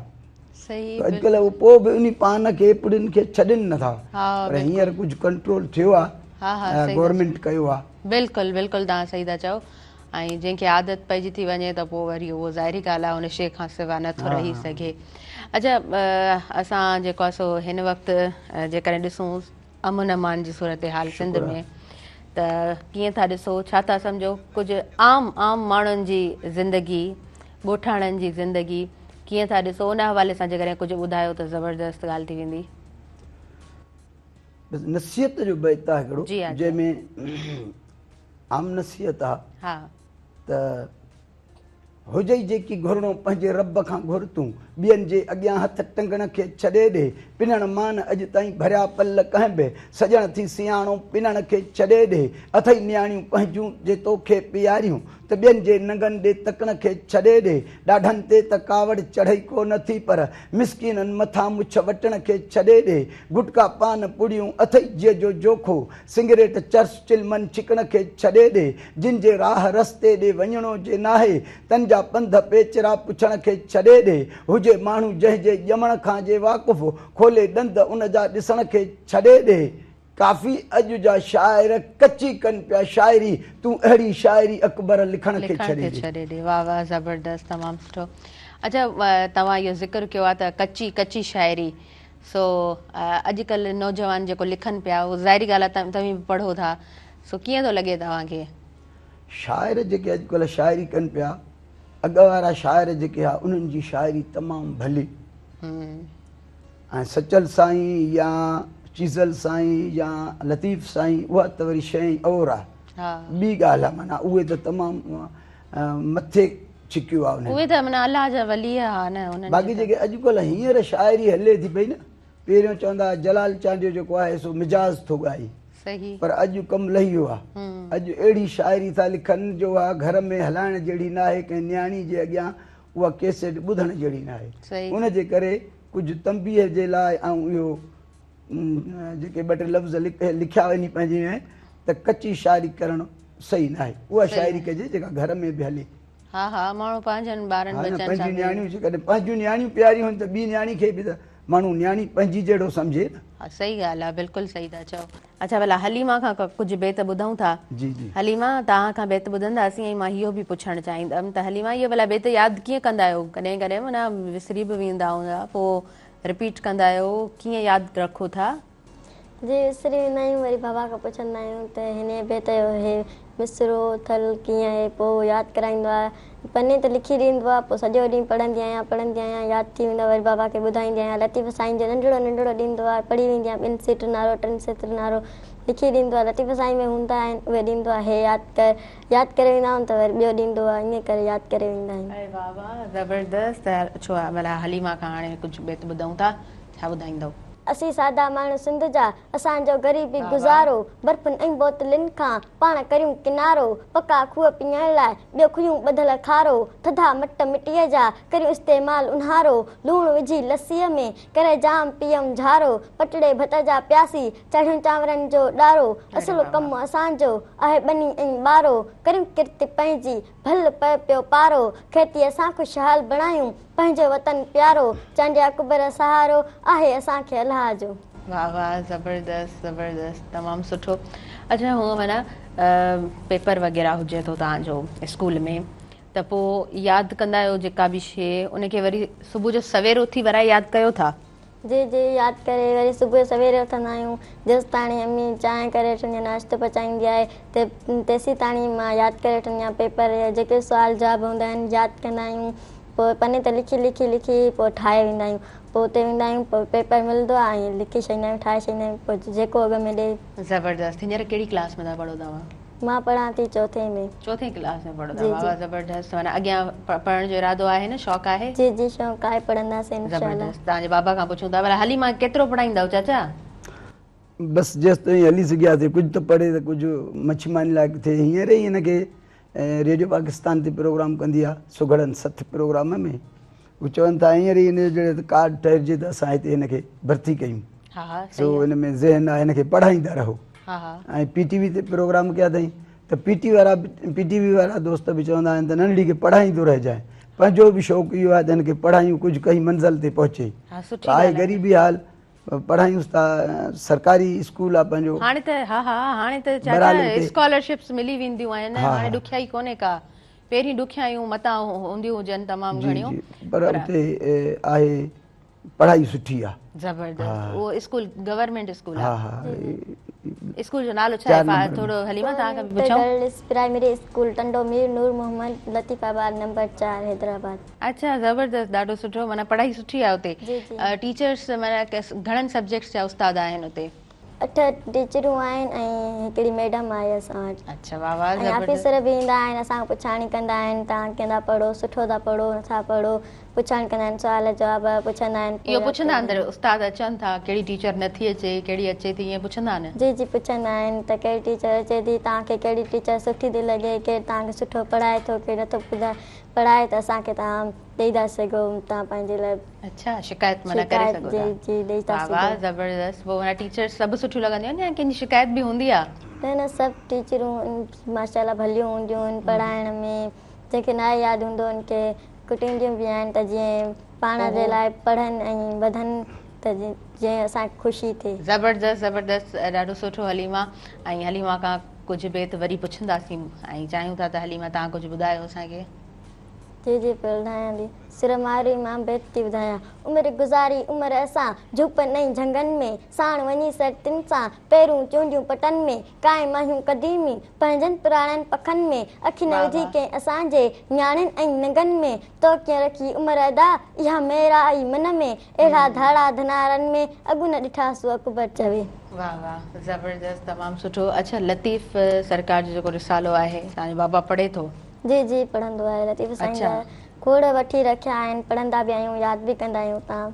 अॼुकल्ह उहो पोइ बि उन पान खे पुड़ियुनि खे छॾनि नथा, पर हींअर कुझु कंट्रोल थियो आहे, गवर्नमेंट कयो आहे। बिल्कुलु बिल्कुलु, तव्हां सही था चओ। ऐं जंहिंखे आदत पइजी थी वञे त पोइ वरी उहो ज़ाहिरी ॻाल्हि आहे, उन शइ खां सवाइ नथो रही सघे। अच्छा, असां जेको आहे सो हिन वक़्तु जेकॾहिं ॾिसूं अमन अमान जी सूरत हाल सिंध में, त कीअं था ॾिसो, छा था सम्झो, कुझु आम माण्हुनि जी ज़िंदगी, ॻोठाणनि जी ज़िंदगी कीअं था ॾिसो, उन हवाले सां जेकॾहिं कुझु ॿुधायो त ज़बरदस्त ॻाल्हि थी वेंदी। नसीहत जो बैत आहे हिकिड़ो, जंहिंमें आम नसीहत आहे त हुजे जेकी घुरणो पंहिंजे रब खां घुर तूं, ॿियनि जे अॻियां हथ टंगण खे छॾे ॾे, पिनण मान अॼु ताईं भरिया पल कंहिं बि, सॼण थी सियाणो पिनण खे छॾे ॾे, अथई नियाणियूं पंहिंजूं जे तोखे पियारियूं, त ॿियनि जे नंगनि ॾे तकण खे छॾे ॾे, ॾाढनि ते त कावड़ चढ़ई को नथी पर मिसकिननि मथां मुछ वटण खे छॾे ॾे, गुटका पान पुड़ियूं अथई जीअ जो जोखो, सिगरेट चर्स चिलमन छिकण खे छॾे ॾे, जिन जे राह रस्ते ॾे वञणो जे नाहे, तन जा पंध पेचरा पुछण खे छॾे ॾे, हुजे माण्हू जंहिंजे ॼमण खां जे वाक़ुफ़, खोले ॾंद उन जा ॾिसण खे छॾे ॾे। काफ़ी अॼु जा शाइर कची कनि पिया शाइरी, तूं अहिड़ी शाइरी अकबर लिखण खे छॾे ॾे। वाह वाह, ज़बरदस्त, तमामु सुठो। अच्छा, तव्हां इहो ज़िक्र कयो आहे त कची शाइरी, सो अॼुकल्ह नौजवान जेको लिखनि पिया, उहो ज़ाहिरी ॻाल्हि आहे तव्हां बि पढ़ो था, सो कीअं थो लॻे तव्हांखे? शाइर जेके अॼुकल्ह शाइरी कनि पिया, अॻु वारा शाइर जेके आहे उन्हनि जी शाइरी तमामु भली, ऐं सचल साईं या चीज़ल साईं या लतीफ़ साईं, उहा त वरी शइ और आहे, ॿी ॻाल्हि आहे, माना उहे त तमामु मथे छिकियो आहे, उहे त माना अलाह जा वली आहे न। बाक़ी जेके अॼुकल्ह हींअर शाइरी हले थी पई न, पहिरियों चवंदा जलाल चांडियो जेको आहे सो मिजाज़ थो ॻाए, पर अॼु कमु लही वियो आहे, अॼु अहिड़ी शाइरी था लिखनि जो आहे घर में हलाइण जहिड़ी न आहे, कंहिं नियाणी जे अॻियां उहा कैसेट ॿुधण जहिड़ी न आहे, उन जे करे कुझु तंबीह जे लाइ ऐं इहो जेके ॿ टे लफ़्ज़ लिखिया वञी पंहिंजे में, त कची शाइरी करणु सही न आहे, उहा शाइरी कजे जेका घर में बि हले। माण्हू पंहिंजनि ॿारनि बच्चनि पंहिंजूं नियाणियूं जेकॾहिं पंहिंजूं नियाणियूं प्यारियूं आहिनि त ॿी नियाणी खे बि त माण्हू नियाणी पंहिंजी जहिड़ो सम्झे न। सही ॻाल्हि आहे, बिल्कुलु सही था चओ। अच्छा, भला हलीमा खां कुझु बेत ॿुधूं था? जी जी। हलीमा, तव्हां खां बेत ॿुधंदासीं, ऐं मां इहो बि पुछणु चाहींदमि त हलीमा, इहो भला बेत यादि कीअं कंदा आहियो? कॾहिं कॾहिं माना विसरी बि वेंदा हूंदा, पोइ रिपीट कंदा आहियो, कीअं यादि रखो था? जी, विसरी वेंदा आहियूं, वरी बाबा खां पुछंदा आहियूं त हिन बेत जो हे मिसरो थल कीअं आहे, पोइ यादि कराईंदो आहे, पने ते लिखी ॾींदो आहे, पोइ सॼो ॾींहुं पढ़ंदी आहियां, यादि थी वेंदो आहे, वरी बाबा खे ॿुधाईंदी आहियां। लतीफ़ साईं जो नंढड़ो ॾींदो आहे, पढ़ी वेंदी आहियां, 2 सेट नारो 3 सेट नारो लिखी ॾींदो आहे, लतीफ़ साईं में हूंदा आहिनि उहे ॾींदो आहे, हे यादि करे वेंदा आहियूं त वरी ॿियो ॾींदो आहे, ईअं करे यादि करे वेंदा आहियूं। वाह वाह, ज़बरदस्त। छो आहे भला हलीमा खां हाणे कुझु बेत ॿुधूं था, छा ॿुधाईंदव? असीं सादा माण्हू सिंध जा, असांजो ग़रीबी गुज़ारो, बर्फ़नि ऐं बोतलुनि खां पाण करियूं किनारो, पका खूह पीअण लाइ ॿियो खुयूं ॿधल खारो, थधा मट मिटीअ जा करियूं इस्तेमाल उन्हारो, लूणु विझी लस्सीअ में करे जाम पियऊं झारो, पटड़े भत जा प्यासी चढ़ियूं चांवरनि जो ॾारो, असुलु कमु असांजो आहे ॿनी ऐं ॿारो, करियूं किरत पंहिंजी भल पए पियो पारो, खेती असां ख़ुशहाल बणायूं पंहिंजो वतन प्यारो, चांडिया कुबर सहारो आहे असांखे अलाह जो। वाह वाह, ज़बरदस्त ज़बरदस्त, तमामु सुठो। अच्छा, हूअं माना पेपर वग़ैरह हुजे थो तव्हांजो स्कूल में, त पोइ यादि कंदा आहियो जेका बि शइ, उनखे वरी सुबुह जो सवेर उथी वराए यादि कयो था? जी जी यादि करे वरी सुबुह सवेरे उथंदा आहियूं जेसि ताणी अम्मी चांहि करे वठंदी आहे नाश्तो पचाईंदी आहे तेसीं ताणी मां यादि करे वठंदी आहियां पेपर या जेके सुवाल जवाब हूंदा आहिनि यादि कंदा आहियूं पोइ पने ते लिखी पोइ ठाहे वेंदा आहियूं पोइ उते वेंदा आहियूं पोइ पेपर मिलंदो आहे ऐं लिखी छॾींदा आहियूं ठाहे छॾींदा आहियूं पोइ जेको अॻ में ॾे। ज़बरदस्त। हींअर कहिड़ी क्लास में था पढ़ो तव्हां? मां पढ़ां थी चौथे में। चौथे क्लास में पढ़ो था? जी, वाह जी। वाह, ज़बरदस्त। माना अॻियां पढ़ण जो इरादो आहे न, शौक़ु आहे? जी जी शौक़ु आहे, पढ़ंदासीं इंशाअल्लाह। ज़बरदस्त। तव्हांजे बाबा खां पुछूं था, भला हलीमा केतिरो पढ़ाईंदव चाचा? बस जेसि ताईं हली सघियासीं, कुझु त पढ़े त कुझु मच्छीमानी लाइक़ु थिए। हींअर ई हिनखे रेडियो पाकिस्तान ते प्रोग्राम कंदी आहे सुगड़नि सथ प्रोग्राम में, उहे चवनि था हींअर ई हिन जो कार्ड ठहिजे त असां हिते हिनखे भर्ती कयूं। हा हा सो हिन में ज़हन आहे, हिनखे पढ़ाईंदा रहो। हा हा ऐं PTV ते प्रोग्राम कया अथई त PTV वारा दोस्त बि चवंदा आहिनि त नंढड़ी खे पढ़ाईंदो रहिजांइ। पंहिंजो बि शौक़ु इहो आहे त हिनखे पढ़ायूं, कुझु कई मंज़िल ते पहुचे। हा, सुठी आहे ॻाल्हि आहे। ग़रीबी हाल, पढ़ायूंसि था। सरकारी स्कूल आहे पंहिंजो। हाणे त हा हा हाणे त बराले चाचा ते। स्कॉलरशिप्स मिली वेंदियूं आहिनि, हा, हाणे हा। ॾुखियाई कोन्हे का। पहिरीं ॾुखियायूं मतां हूंदियूं हुजनि तमामु जी घणियूं, जी, पर उते आहे पढ़ाई सुठी आहे। ज़बरदस्त। उहो स्कूल गवर्नमेंट स्कूल हा आहे? हा। स्कूल जो नालो छा आहे? 4 नंबर में। थोरो हलीमा तव्हां खां गवर्नमेंट पुछूं। Girls primary school Tando Mir Noor Mohammad Latifabad number 4 Hyderabad. अच्छा, ज़बरदस्त, ॾाढो सुठो। माना पढ़ाई सुठी आहे हुते? जी जी। टीचर्स माना घणनि सब्जेक्ट्स जा उस्ताद आहिनि हुते? 8 टीचरूं आहिनि ऐं हिकिड़ी मैडम आहे असां वटि। अच्छा, वाह वाह, ऐं ज़बरदस्त। ऑफिसर बि ईंदा आहिनि, असां पुछाणी कंदा आहिनि तव्हां कंदा पढ़ो, सुठो था पढ़ो नथा पढ़ो, पुछाणी कंदा आहिनि, सुवाल जवाब पुछंदा आहिनि। इहो पुछंदा अंदरि उस्ताद अचनि था कहिड़ी टीचर नथी अचे, कहिड़ी अचे थी, ईअं पुछंदा आहिनि? जी जी पुछंदा आहिनि त कहिड़ी टीचर अचे थी, तव्हांखे कहिड़ी टीचर सुठी थी लॻे, केरु तव्हांखे सुठो पढ़ाए थो, केरु नथो पढ़ाए त असांखे तव्हां ॾेई था सघो, तव्हां पंहिंजे लाइ अच्छा, शिकायत माना करे सघो था? जी जी ॾेई था वाह वाह, सघो। ज़बरदस्त। पोइ माना टीचर्स सभु सुठियूं लॻंदियूं आहिनि या कंहिंजी शिकायत बि हूंदी आहे? न न, सभु टीचरूं माशाल्लाह भलियूं हूंदियूं आहिनि पढ़ाइण में। जंहिंखे न यादि हूंदो उनखे कुटींदियूं बि आहिनि त जीअं पाण जे लाइ पढ़नि ऐं वधनि त जीअं असांखे ख़ुशी थिए। ज़बरदस्त ज़बरदस्त, ॾाढो सुठो हलीमा। ऐं हलीमा खां कुझु बेत वरी पुछंदासीं ऐं चाहियूं था त हलीमा तव्हां कुझु ॿुधायो असांखे। जी जी ॿुधायां थी। सिर मारी मां बेत थी ॿुधायां। उमिरि गुज़ारी उमिरि असां झूप नई झंगनि में, साण वञी सरतिन सां पहिरियों चूंडियूं पटनि में, काए माहियूं क़दीमी पंहिंजनि पुराणनि पखनि में, अखि न विझी कंहिं असांजे न्याणियुनि ऐं नंगनि में, तो कीअं रखी उमिरि अदा इहा मेरा आई मन में, अहिड़ा धाड़ा धनारनि में अॻु न ॾिठा सो अकबर चवे। वाह वाह, ज़बरदस्त, तमामु सुठो। अच्छा, लतीफ़ सरकार जो जेको रिसालो आहे तव्हांजो बाबा पढ़े थो? जी जी पढ़ंदो आहे। लतीफ़ साईं जा खोड़ वठी रखिया आहिनि, पढ़ंदा बि आहियूं, यादि बि कंदा आहियूं। तव्हां?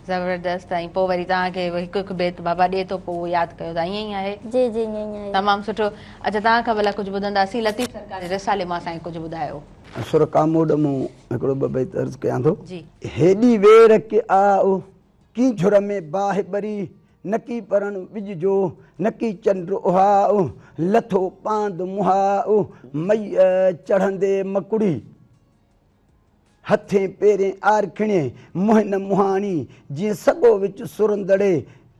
ज़बरदस्त। ऐं पोइ वरी तव्हांखे हिकु हिकु बेत बाबा ॾिए थो, पोइ उहो यादि कयो था, ईअं ई आहे? जी जी ईअं ई आहे। तमामु सुठो। अच्छा, तव्हां खां भला कुझु ॿुधंदासीं। लतीफ़ सरकार जे रिसाले मां असांखे कुझु ॿुधायो। सुर कामोड मूं हिकिड़ो ॿ बेत अर्ज़ु कयां थो। जी। हेॾी वेर के आओ की झुर में बाहि बरी, नकी परण विझजो नकी चंड उहाओ, लथो पांद मुहाओ मई चढ़ंदे मकुड़ी, हथें पेरें आर खिणे मुहिन मुहाणी, जीअं सॻो विच सुरंदड़े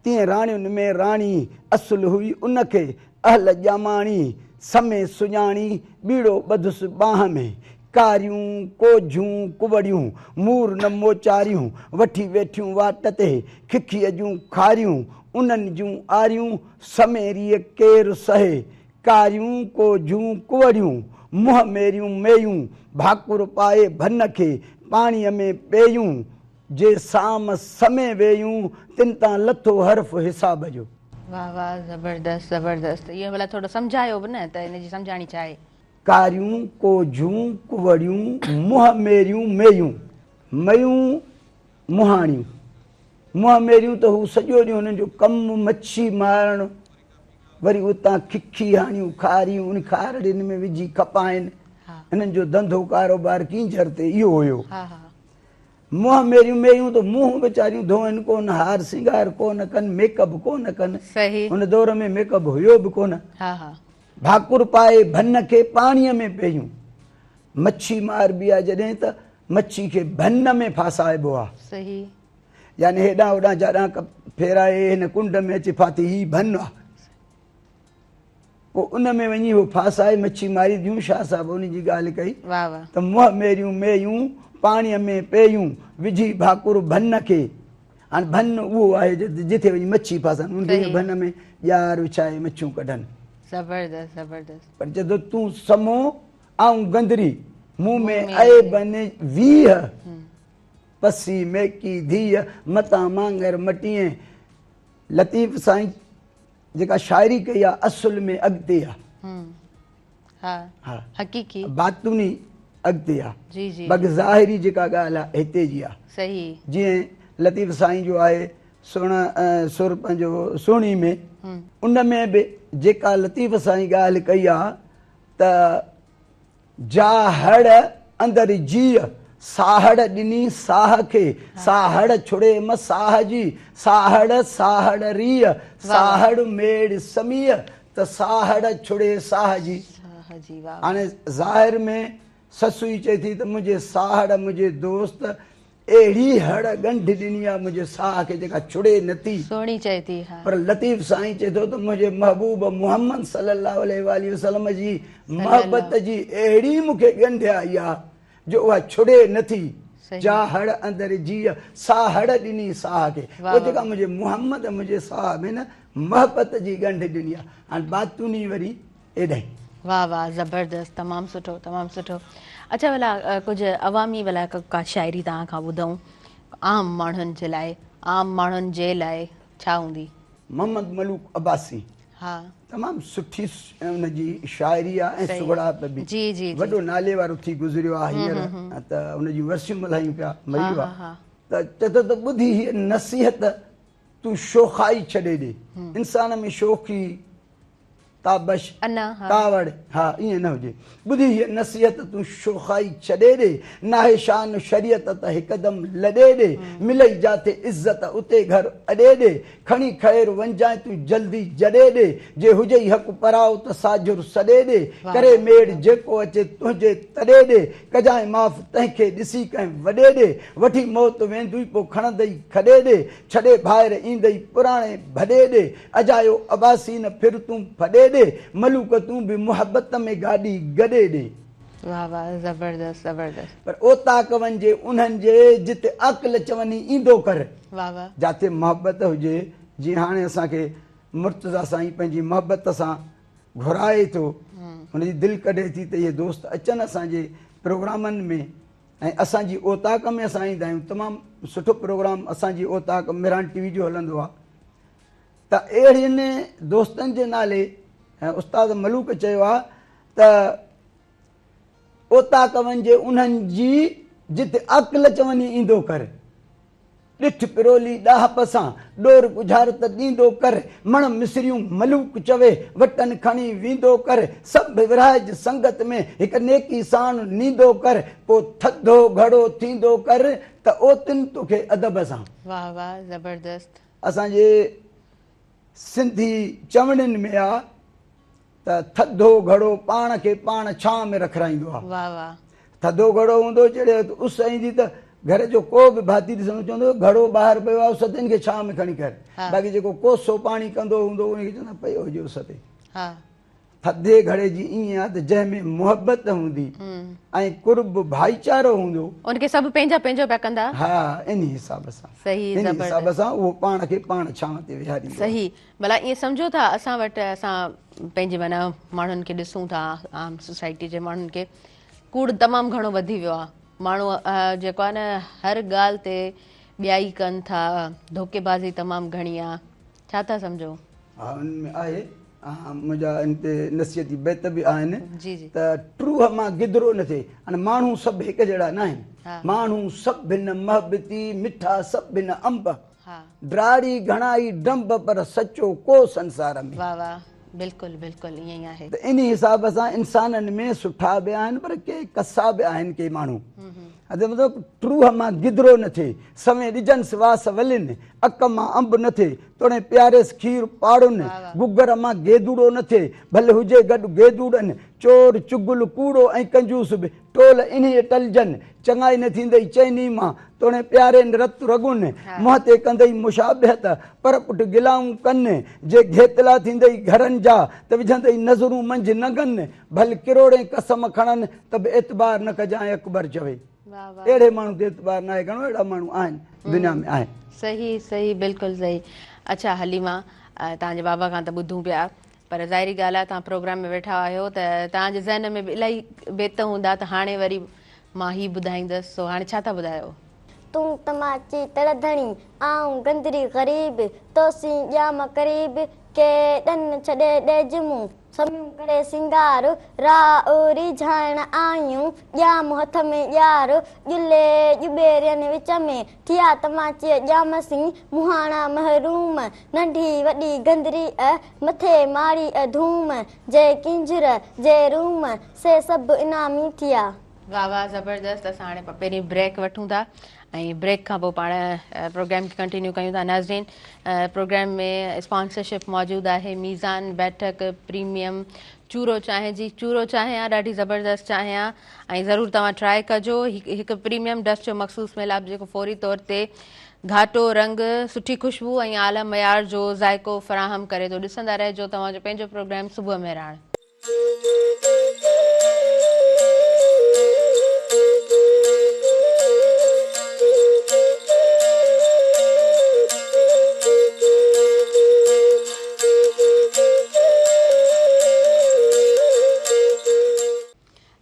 तीअं राणियुनि में राणी, असुल हुई उनखे अहल ॼमाणी, समय सुञाणी ॿीड़ो ॿधुसि बाह में, कारियूं कोझूं कुवड़ियूं मूर न मोचारियूं, वठी वेठियूं वाट ते खिखीअ जूं खारियूं, उन्हनि जूं आरियूं समेरीअ केरु सहे, कारियूं कोझूं कुवड़ियूं मुंहं मेरियूं मेयूं, भाकुर पाए भन खे पाणीअ में पेयूं, जे साम समय वेयूं तिन तां लथो हर्फ़ हिसाब जो। वाह वाह, ज़बरदस्त ज़बरदस्त। इहो भला थोरो सम्झायो बि न, त हिनजी सम्झाणी छा आहे? कारियूं कोझूं कुवड़ियूं मुंहं मेरियूं मेयूं, मयूं मुहाणियूं। मुंहं मेरियूं त हू सॼो ॾींहुं हुननि जो कमु मच्छी मारणु, वरी उतां खिखी हाणियूं खारियूं उन खारड़ियुनि में विझी खपाइनि, हिननि जो धंधो कारोबार कींजर ते इहो हुयो। मुंहं मेरियूं मेयूं त मुंहुं वीचारियूं धोइनि कोन, हार सिंगार कोन कनि, मेकअप कोन कनि। सही। हुन दौर में मेकअप हुयो बि कोन। हा हा। भाकुर पाए भन खे पाणीअ में पेयूं। मच्छी मार बि आहे जॾहिं त मच्छी खे भन में फासाइबो आहे। सही। यानी हेॾां होॾां जाॾां फेराए हिन कुंड में अची फाती, ही भन आहे। पोइ उन में वञी उहो फासाए मच्छी मारी दियूं। शाह साहिब उन जी ॻाल्हि कई त मुंहं मेरियूं मेयूं पाणीअ में पेयूं, विझी भाकुर भन खे हाणे भन उहो आहे जिथे वञी मच्छी फासनि उनखे भन में ॼार विछाए मच्छियूं कढनि। ज़बरदस्त ज़बरदस्त। पर जॾहिं तूं समो ऐं गंदरी मुंहुं में आए बन 20 पसी मेकी धीअ मतां मांगर मटीअ। लतीफ़ साईं जेका शाइरी कई आहे असुल में अॻिते आहे। हा हक़ीक़ी बातूनी अॻिते आहे। जी जी बाक़ी ज़ाहिरी जेका ॻाल्हि आहे हिते जी आहे। सही। जीअं लतीफ़ साईं जो आहे सुर पंहिंजो सुहिणी में उन में बि जेका लतीफ़ साईं ॻाल्हि कई आहे त जा हड़ अंदरि जीअ साहड़ ॾिनी साह खे साहड़ छुड़े म साह जी साहड़ साहड़ रीअ साहड़ मेड़ समीअ त साहड़ छुड़े साह जी। हाणे ज़ाहिर में ससु ई चए थी त मुंहिंजे साहड़ मुंहिंजे दोस्त अहिड़ी हड़ ॻंढ ॾिनी आहे मुंहिंजे साह खे जेका छुड़े नथी। सुहिणी चए थी। पर लतीफ़ साईं चए थो त मुंहिंजे महबूब मुहम्मद सल्लल्लाहु अलैहि वसल्लम जी मोहबत जी अहिड़ी मूंखे ॻंढ आई आहे जो उहा छुड़े नथी। जा हड़ अंदरि जीअ साहड़ ॾिनी साह खे उहा जेका मुंहिंजे मुहम्मद मुंहिंजे साह में न मोहबत जी ॻंढ ॾिनी आहे। हाणे बातूनी वरी एॾां। वाह वाह ज़बरदस्त तमामु सुठो तमामु सुठो। अच्छा भला कुझु अवामी भला का शाइरी तव्हां खां ॿुधूं आम माण्हुनि जे लाइ आम माण्हुनि जे लाइ छा हूंदी? मोहम्मद मलूक अब्बासी हा तमामु सुठी उनजी शाइरी आहे ऐं सुगड़ा बि जी जी वॾो नाले वारो थी गुज़रियो आहे हींअर त उनजी वर्सियूं मल्हायूं पिया मरी वियो आहे त चए थो त ॿुधी हीअ नसीहत तूं शोखाई छॾे ॾे इंसान में शोखी ताबश कावड़ हा ईअं न हुजे। ॿुधी हीअ नसीहत तूं शोखाई छॾे ॾे नाहे शान शरीयत त हिकदमि लॾे ॾे मिलई जाते इज़त उते घर अॾे ॾे खणी ख़ैर वञजांइ तूं जल्दी जॾे ॾे जे हुजे हक़ पराओ त साजुर सॾे ॾे करे मेड़ जेको अचे तुंहिंजे तॾे ॾे कजांइ माफ़ तंहिंखे ॾिसी कंहिं वॾे ॾे वठी मौत वेंदुई पोइ खणंदई खॾे ॾे छॾे ॿाहिरि ईंदई पुराणे भॾे ॾे अजायो अबासी न फिर तूं फॾे ॾे मलूक तूं बि मोहबत में गाॾी गॾे ॾे। वाह वाह ज़बरदस्त ज़बरदस्त। पर ओताक वञे उन्हनि जे जिते अक़ल चवनी ईंदो कर। वाह वाह। जिते मोहबत हुजे जीअं हाणे असांखे मुर्तज़ा साईं पंहिंजी मोहबत सां घुराए थो हुनजी दिलि कढे थी त इहे दोस्त अचनि असांजे प्रोग्रामनि में ऐं असांजी ओताक में असां ईंदा आहियूं। तमामु सुठो प्रोग्राम असांजी ओताक मिरान टीवी जो हलंदो आहे त अहिड़ियुनि दोस्तनि जे नाले ऐं उस्ताद मलूक चयो आहे त ओताक वञे उन्हनि जी जिते अक़ल चवनी ईंदो कर ॾिठ पिरोली ॾाहप सां ॾोर गुज़ारत ॾींदो कर मण मिसरियूं मलूक चवे वटनि खणी वेंदो कर सभु विराज संगत में हिकु नेकी साण नींदो कर पोइ थधो घड़ो थींदो कर त ओतिन तोखे अदब सां। वाह वाह ज़बरदस्त। असांजे सिंधी चवणियुनि में आहे त थधो घड़ो पाण खे पाण छांव में रखाईंदो आहे। वाह वाह। थधो घड़ो हूंदो जॾहिं उस ईंदी त घर जो को बि भाती ॾिसणो चवंदो घड़ो ॿाहिरि पियो आहे उस तिन खे छांव में खणी कर बाक़ी जेको कोसो पाणी कंदो हूंदो उनखे चवंदा पियो हुजे उस ते। थधे घड़े जी ईअं आहे त जंहिंमें मोहबत हूंदी ऐं कुर्ब भाईचारो हूंदो उनखे सभु पंहिंजा पंहिंजो पिया कंदा। हा इन हिसाब सां सही इन हिसाब सां उहो पाण खे पाण छांव ते विहारींदो। सही भला ईअं सम्झो था असां वटि असां पंहिंजे माना माण्हुनि खे ॾिसूं था आम सोसाइटी जे माण्हुनि खे कूड़ तमामु घणो वधी वियो आहे। माण्हू जेको आहे न हर ॻाल्हि ते ॿियाई कनि था धोखेबाज़ी तमामु घणी आहे छा था सम्झो? हा उनमें आहे मुंहिंजा इन ते नसीहती बैत बि आहिनि त ट्रूह मां गिदरो न थिए। हाणे माण्हू सभु हिकु जहिड़ा न आहिनि माण्हू सभिनि महबती मिठा सभिनि अंब ड्राड़ी घणाई डंब पर सचो को संसार में। वाह वाह बिल्कुलु बिल्कुलु ईअं ई आहे। त इन हिसाब सां इंसाननि में सुठा बि आहिनि पर के कसा बि आहिनि के माण्हू मतिलबु ट्रूह मां गिदरो न थिए समय ॾिजनि वास वलिन अक मां अंब न थिए तोड़े प्यारेस खीर पाड़ुनि गुगर मां गेदूड़ो न थिए भले हुजे गॾु गेदूड़नि चोर चुगुल कूड़ो ऐं कंजूस बि टोल इन्हीअ टलजनि चङाई न थींदई चइनी मां तोड़े प्यारे रत रगुनि मुंहं ते कंदई मुशाबिहत पर पुट गिलाऊं कनि जे घेतला थींदई घरनि जा त विझंदई नज़रूं मंझि नगनि भले किरोड़े कसम खणनि त बि एतबार न कजांइ अकबर चवे। वाह वाह अहिड़े माण्हू ते एतबार न आहे घणो अहिड़ा माण्हू आहिनि दुनिया में आहिनि। सही सही बिल्कुलु सही। अच्छा हलीमा तव्हांजे बाबा खां त ॿुधूं पिया पर ज़ाहिरी ॻाल्हि आहे तव्हां प्रोग्राम में वेठा आहियो त तव्हांजे ज़हन में बि इलाही बेत हूंदा त हाणे वरी मां ही ॿुधाईंदसि सो हाणे छा था ॿुधायो? तूं तमाची तरधणी आऊं गंदरी ग़रीब तोसी ॼाम करीब के ॾन छॾे ॾेजमूं समियूं करे सिंगार राउरी झाण आयूं ॼाम हथ में ॼार ॼुले ॼुबेरियनि विच में थिया तमाचे ॼामसी मुहाणा महरूम नंढी वॾी गंदरी मथे मारी धूम जे किंजर जे रूम से सभु इनामी थिया। वाह वाह ज़बरदस्त। असां हाणे पहिरीं ब्रेक वठूं था ऐं ब्रेक खां पोइ पाण प्रोग्राम खे कंटिन्यू कयूं था। नाज़रीन प्रोग्राम में स्पॉन्सरशिप मौजूदु आहे मीज़ान बैठक प्रीमियम चूरो चांहि जी। चूरो चांहि आहे ॾाढी ज़बरदस्त चांहि आहे ऐं ज़रूरु तव्हां ट्राए कजो। हिकु प्रीमियम डस्ट जो मख़सूस मिलाप जेको फौरी तौर ते घाटो रंग सुठी खुशबू ऐं आला मयार जो ज़ाइको फ़राहम करे थो। ॾिसंदा रहिजो तव्हांजो पंहिंजो प्रोग्राम सुबुह में राण।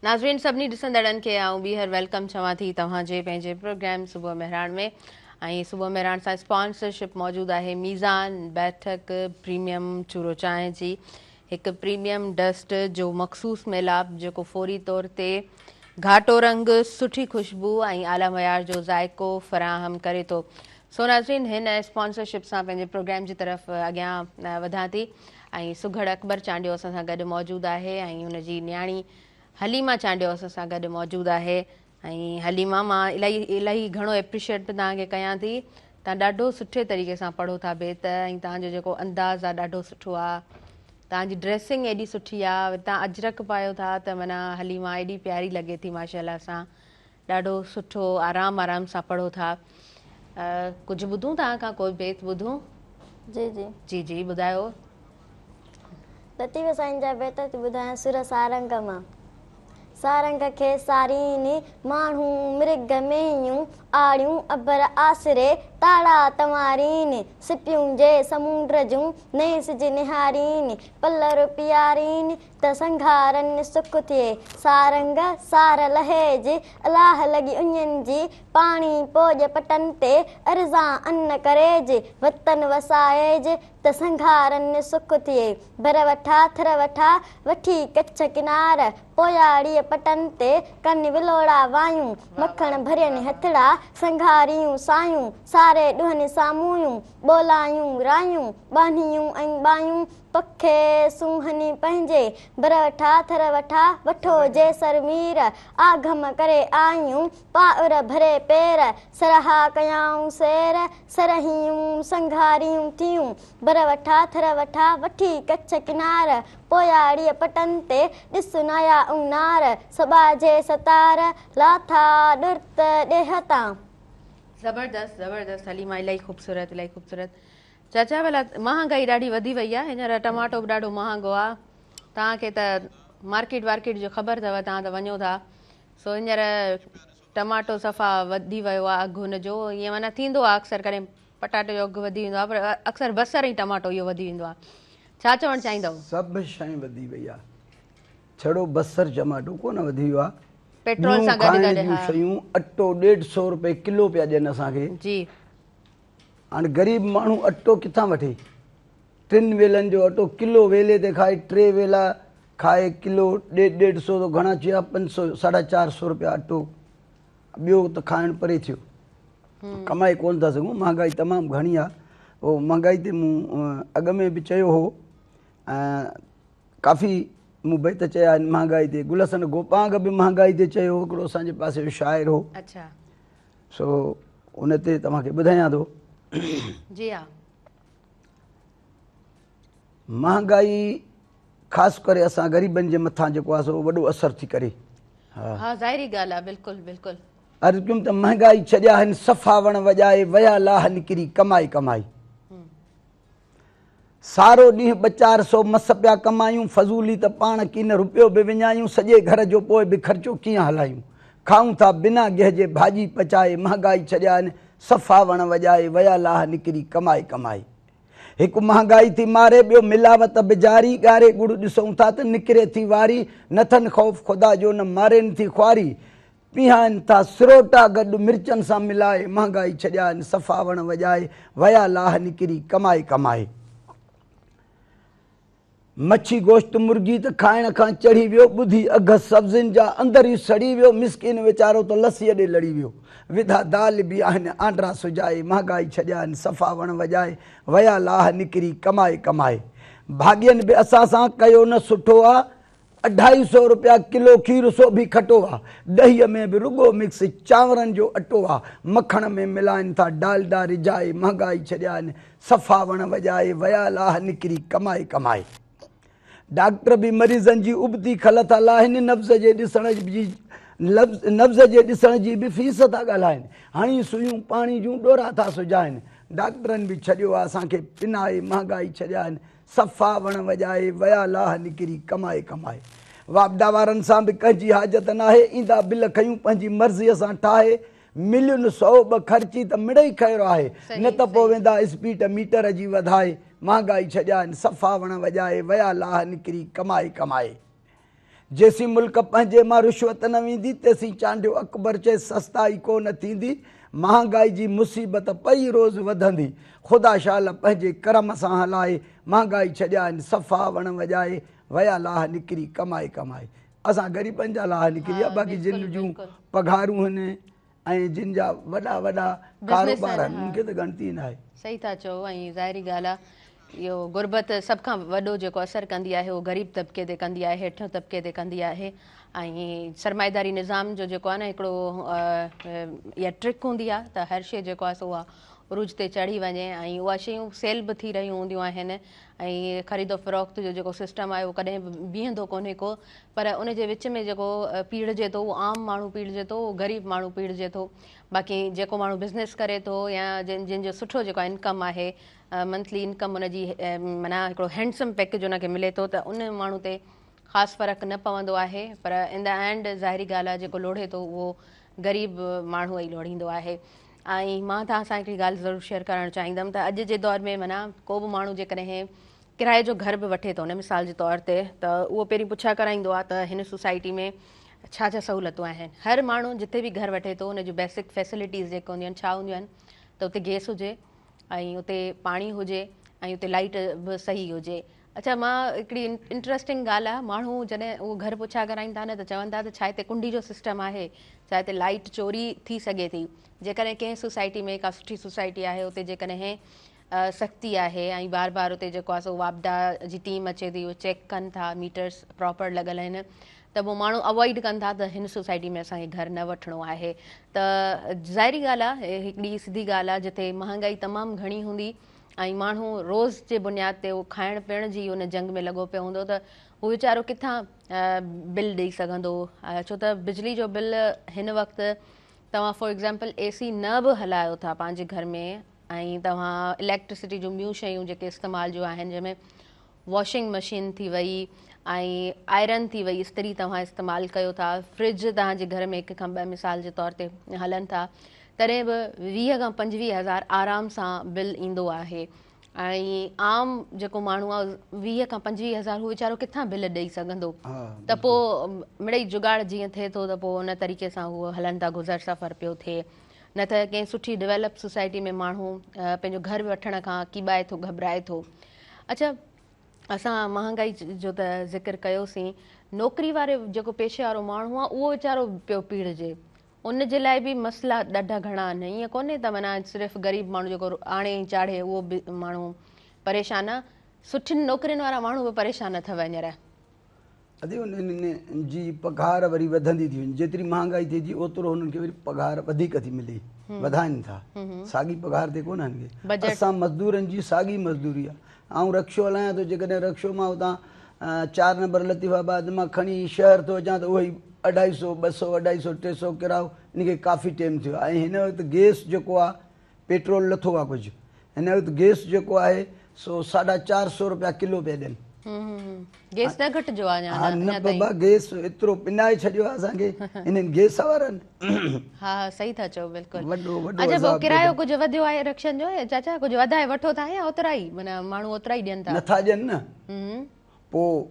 नाज़रीन सभिनी ॾिसंदड़नि खे आऊं ॿीहर वेलकम चवां थी तव्हांजे पंहिंजे प्रोग्राम सुबुह मेहरान में ऐं सुबुह मेहरान सां स्पॉन्सरशिप मौजूदु आहे मीज़ान बैठक प्रीमियम चूरो चांहि जी। हिकु प्रीमियम डस्ट जो मख़सूस मेलाप जेको फौरी तौर ते घाटो रंग सुठी खुशबू ऐं आला मयार जो ज़ाइको फ़राहम करे थो। सो नाज़रीन हिन स्पॉन्सरशिप सां पंहिंजे प्रोग्राम जी तरफ़ अॻियां वधां थी ऐं सुघड़ अकबर चांडियो असां सां गॾु मौजूदु आहे ऐं हुनजी न्याणी हलीमा चांडियो असां सां गॾु मौजूदु आहे। ऐं हलीमा मां इलाही घणो एप्रिशिएट तव्हांखे कयां थी। तव्हां ॾाढो सुठे तरीक़े सां पढ़ो था बेत ऐं तव्हांजो जेको अंदाज़ आहे ॾाढो सुठो आहे। तव्हांजी ड्रेसिंग एॾी सुठी आहे। तव्हां अजरक पायो था त माना हलीमा एॾी प्यारी लॻे थी माशाल्लाह सां। ॾाढो सुठो आराम सां पढ़ो था। कुझु ॿुधूं तव्हां खां कोई बेत ॿुधूं? जी जी जी जी ॿुधायो। लतीफ़ साईं जा बेत थी ॿुधायां सुर सारंग मां। सारंग खे सारीनि माण्हू मृग मेंहियूं आड़ियूं अबर आसरे ताड़ा तंवारीनि सिपियूं जे समुंड जूं नए सिज निहारीनि पलर पियारीनि त संघारनि सुख थिए सारंग सार लहेज अलाह लॻी उञनि जी पाणी पोज पटनि ते अर्ज़ा अन्न करेज वतन वसाएज त संघारनि सुख थिए भर वठा थर वठा वठी कच्छ किनार पोयाड़ीअ पटनि ते कन विलोड़ा वायूं मखण भरियनि हथड़ा संघारियूं सायूं सारे ॾुहनि साम्हूं ॿोलायूं रायूं बानियूं ऐं बायूं पखे सूहनी पंहिंजे भर वठा थर वठा वठो जे सरमीर आगम करे आयूं पाउर भरे पेर सरहा कयाऊं सेर सरहियूं संघारियूं थियूं भर वठा थर वठा वठी कच्छ किनार पोयाड़ीअ पटनि ते ॾिस नया उनार सबा जे सतार लाथा ॾुर्त ॾेहतां। ज़बरदस्त ज़बरदस्त हलीमा इलाही ख़ूबसूरत। चाचा भला महांगाई ॾाढी वधी वई आहे हींअर टमाटो बि ॾाढो महांगो आहे। तव्हांखे त मार्केट जो ख़बर अथव तव्हां त वञो था। सो हींअर टमाटो सफ़ा वधी वियो आहे अघु हुनजो। ईअं माना थींदो आहे अक्सर कॾहिं पटाटे जो अघु वधी वेंदो आहे पर अक्सर बसर ऐं टमाटो इहो वधी वेंदो आहे। छा चवणु चाहींदव? सभु शयूं वधी वई आहे छड़ो बसर टमाटो कोन वधी वियो आहे। पेट्रोल सां गॾु शयूं अटो 150 रुपए किलो पिया ॾियनि असांखे। जी हाणे ग़रीब माण्हू अटो किथां वठे? 3 वेलनि जो अटो किलो वेले ते खाए 3 वेला खाए किलो 150 तो घणा थिया 500 450 रुपया अटो। ॿियो त खाइणु परे थियो कमाए कोन था सघूं। महांगाई तमामु घणी आहे। उहो महांगाई ते मूं अॻ में बि चयो हो काफ़ी मूं बेत चया आहिनि महांगाई ते। गुलसन गोपांग बि महांगाई ते चयो हो। हिकिड़ो असांजे पासे जो शाइर हो। अच्छा सो उन ते तव्हांखे ॿुधायां थो। जी हा महांगाई ख़ासि करे असां ग़रीबनि जे मथां जेको आहे सो वॾो असरु थी करे। हा ज़ाहिरी ॻाल्हि आहे बिल्कुलु। अर्ज़ु कयुमि त महांगाई छॾिया आहिनि सफ़ा वण वॼाए वया लाह निकिरी कमाई सारो ॾींहुं 2-400 मस पिया कमायूं फज़ूली त पाण कीन रुपयो बि विञायूं सॼे घर जो पोइ बि ख़र्चो कीअं हलायूं खाऊं था बिना गिह जे भाॼी पचाए महांगाई छॾिया आहिनि सफ़ा वण वॼाए वया लाह निकिरी कमाए कमाए। हिकु महांगाई थी मारे ॿियो मिलावट बिजारी ॻारे गुड़ ॾिसूं था त निकिरे थी वारी नथनि ख़ौफ़ ख़ुदा जो न मारेनि थी ख्वारी पीहाइनि था सिरोटा गॾु मिर्चनि सां मिलाए महांगाई छॾिया आहिनि सफ़ा वण वॼाए वया लाह निकिरी कमाए कमाए। मच्छी गोश्त मुर्गी त खाइण खां चढ़ी वियो ॿुधी अघ सब्ज़ियुनि जा अंदरि ई सड़ी वियो मिसकिन वीचारो त लस्सीअ ॾे लड़ी वियो विधा दाल बि आहिनि आंड्रा सुजाए महांगाई छॾिया आहिनि सफ़ा वण वॼाए वया लाह निकिरी कमाए कमाए। भाॻियनि बि असां सां कयो न सुठो आहे 250 रुपया किलो खीर सो बि खटो आहे ॾहीअ में बि रुॻो मिक्स चांवरनि जो अटो आहे मखण में मिलाइनि था डालडा रिझाए महांगाई छॾिया आहिनि सफ़ा वण वॼाए वया लाह निकिरी कमाए कमाए। डॉक्टर बि मरीज़नि जी उबती खल था लाहिनि नब्ज़ जे ॾिसण जी बि फीस था ॻाल्हाइनि हणी सुयूं पाणी जूं ॾोरा था सुझाइनि डॉक्टरनि बि छॾियो आहे असांखे पिनाए महांगाई छॾिया आहिनि सफ़ा वण वॼाए वया लाह निकिरी कमाए कमाए। वापदा वारनि सां बि कंहिंजी हाजत नाहे ईंदा बिल खयूं पंहिंजी मर्ज़ीअ सां ठाहे मिलियुनि 100 ख़र्ची त मिड़ई खैर आहे न त पोइ वेंदा स्पीड मीटर जी वधाए महांगाई छॾिया आहिनि सफ़ा वण वॼाए वया लाह निकिरी कमाए कमाए। जेसीं मुल्क पंहिंजे मां रिश्वत न वेंदी तेसीं चांडियो अकबर चए सस्ताई कोन थींदी महांगाई जी मुसीबत पई रोज़ वधंदी ख़ुदा शाल पंहिंजे करम सां हलाए महांगाई छॾिया आहिनि सफ़ा वण वॼाए वया लाह निकिरी कमाए कमाए। असां ग़रीबनि जा लाह निकिरी आहे बाक़ी जिन जूं पघारूं आहिनि ऐं जिन जा वॾा वॾा कारोबार आहिनि उनखे त ॻणती न आहे। सही था चओ ऐं ज़ाहिरी ॻाल्हि आहे इहो गुरबत सभ खां वॾो जेको असरु कंदी आहे उहो ग़रीब तबिके ते कंदी आहे हेठि तबिके ते कंदी आहे ऐं सरमाएदारी निज़ाम जो जेको आहे न हिकिड़ो इहा ट्रिक हूंदी आहे त हर शइ जेको आहे सो उहा उरूज ते चढ़ी वञे ऐं उहा शयूं सेल बि थी रहियूं हूंदियूं आहिनि ऐं ख़रीदो फ़रोख़्त जो जेको सिस्टम आहे उहो कॾहिं बि बीहंदो कोन्हे को पर उन जे विच में जेको पीड़िजे थो उहो आम माण्हू पीड़िजे थो उहो ग़रीब माण्हू पीड़िजे थो बाक़ी जेको माण्हू बिज़नेस करे थो या जिन जो सुठो जेको इनकम आहे मंथली इनकम उनजी माना हिकिड़ो हैंडसम पैकेज उनखे मिले थो त उन माण्हू ते ख़ासि फ़र्क़ु न पवंदो आहे पर इन द एंड ज़ाहिरी ॻाल्हि आहे जेको लोढ़े थो उहो ग़रीब माण्हू ई लोढ़ींदो आहे। ऐं मां तव्हां सां हिकिड़ी ॻाल्हि ज़रूरु शेयर करणु चाहींदमि त अॼु जे दौर में माना को बि माण्हू जेकॾहिं किराए जो घर बि वठे थो न मिसाल जे तौर ते त उहो पहिरीं पुछा कराईंदो आहे त हिन सोसाइटी में छा छा सहूलियतूं आहिनि हर माण्हू जिते बि घर वठे थो उन जूं बेसिक फैसिलिटीज़ जेके हूंदियूं आहिनि छा हूंदियूं आहिनि त उते गैस हुजे ऐं उते पाणी हुजे ऐं उते लाइट बि सही हुजे। अच्छा मां हिकिड़ी इंट्रस्टिंग ॻाल्हि आहे माण्हू जॾहिं उहो घर पुछा कराइनि था न त चवनि था त छा हिते कुंडी जो सिस्टम आहे छा हिते लाइट चोरी थी सघे थी जेकॾहिं कंहिं सोसाइटी में का सुठी सोसाइटी आहे उते जेकॾहिं सख़्ती आहे ऐं बार बार उते जेको आहे सो वापदा जी टीम अचे थी उहे चेक कनि था मीटर्स प्रॉपर लॻल आहिनि त पोइ माण्हू अवॉइड कनि था त हिन सोसाइटी में असांखे घर न वठिणो आहे त ज़ाहिरी ॻाल्हि आहे हिकिड़ी सिधी ॻाल्हि आहे जिते महांगाई तमामु घणी हूंदी ऐं माण्हू रोज़ जे बुनियाद ते उहो खाइण पीअण जी उन जंग में लॻो पियो हूंदो त उहो वीचारो किथां बिल ॾेई सघंदो छो त बिजली जो बिल हिन वक़्तु तव्हां फॉर एग्ज़ाम्पल AC न बि हलायो था पंहिंजे घर में ऐं तव्हां इलेक्ट्रिसिटी जूं ॿियूं शयूं जेके इस्तेमालु जूं आहिनि जंहिंमें वॉशिंग मशीन थी वई ऐं आयरन थी वई इस्त्री तव्हां इस्तेमालु कयो था फ्रिज तव्हांजे घर में 1 खां 2 मिसाल जे तौर ते हलनि था तॾहिं बि 20 खां 25 हज़ार आराम सां बिल ईंदो आहे ऐं आम जेको माण्हू आहे 20 खां 25 हज़ार हू वीचारो किथां बिल ॾेई सघंदो त पोइ मिड़ई जुगाड़ जीअं थिए थो त पोइ उन तरीक़े सां उहो हलनि था गुज़र सफ़र पियो थिए न त कंहिं सुठी डेवलप सोसाइटी में माण्हू पंहिंजो घर वठण खां कीॿाए थो घबराए थो। अच्छा असां महांगाई जो त ज़िक्र कयोसीं नौकिरी वारे जेको पेशे वारो माण्हू आहे उहो वीचारो पियो पीड़िजे उन जे लाइ बि मसइला ॾाढा घणा आहिनि ईअं कोन्हे त माना सिर्फ़ु ग़रीब माण्हू जेको आणे चाढ़े उहो बि माण्हू परेशान आहे सुठियुनि नौकिरियुनि वारा माण्हू बि परेशान अथव हींअर अॼु उन्हनि जी पघार वरी वधंदी थी वञे जेतिरी महांगाई थिए थी ओतिरो हुननि खे वरी पघार वधीक थी मिले वधाइनि था साॻी पघार ते कोन हिनखे असां मज़दूरनि जी साॻी मज़दूरी आहे ऐं रक्शो हलायां थो जेकॾहिं रक्शो मां हुतां 4 नंबर लतीफ़ाबाद मां खणी शहर थो अचां त उहो ई 250 200 250 300 किरायो इनखे काफ़ी टाइम थियो ऐं हिन वक़्तु गैस जेको आहे पेट्रोल लथो आहे कुझु हिन वक़्तु गैस जेको आहे सो 450 रुपया किलो पिया ॾियनि गैस न घटिजो आहे हा न अञा ताईं। बाबा गैस एतिरो पिनाए छॾियो आहे असांखे इन्हनि गैस वारनि। हा सही था चओ बिल्कुलु। वॾो वॾो अच्छा पोइ अज़ाब किरायो कुझु वधियो आहे रक्षन जो चाचा, कुझु वधाए वठो था या ओतिरा ई माना माण्हू ओतिरा ई ॾियनि था? नथा ॾियनि न, हम्म, पोइ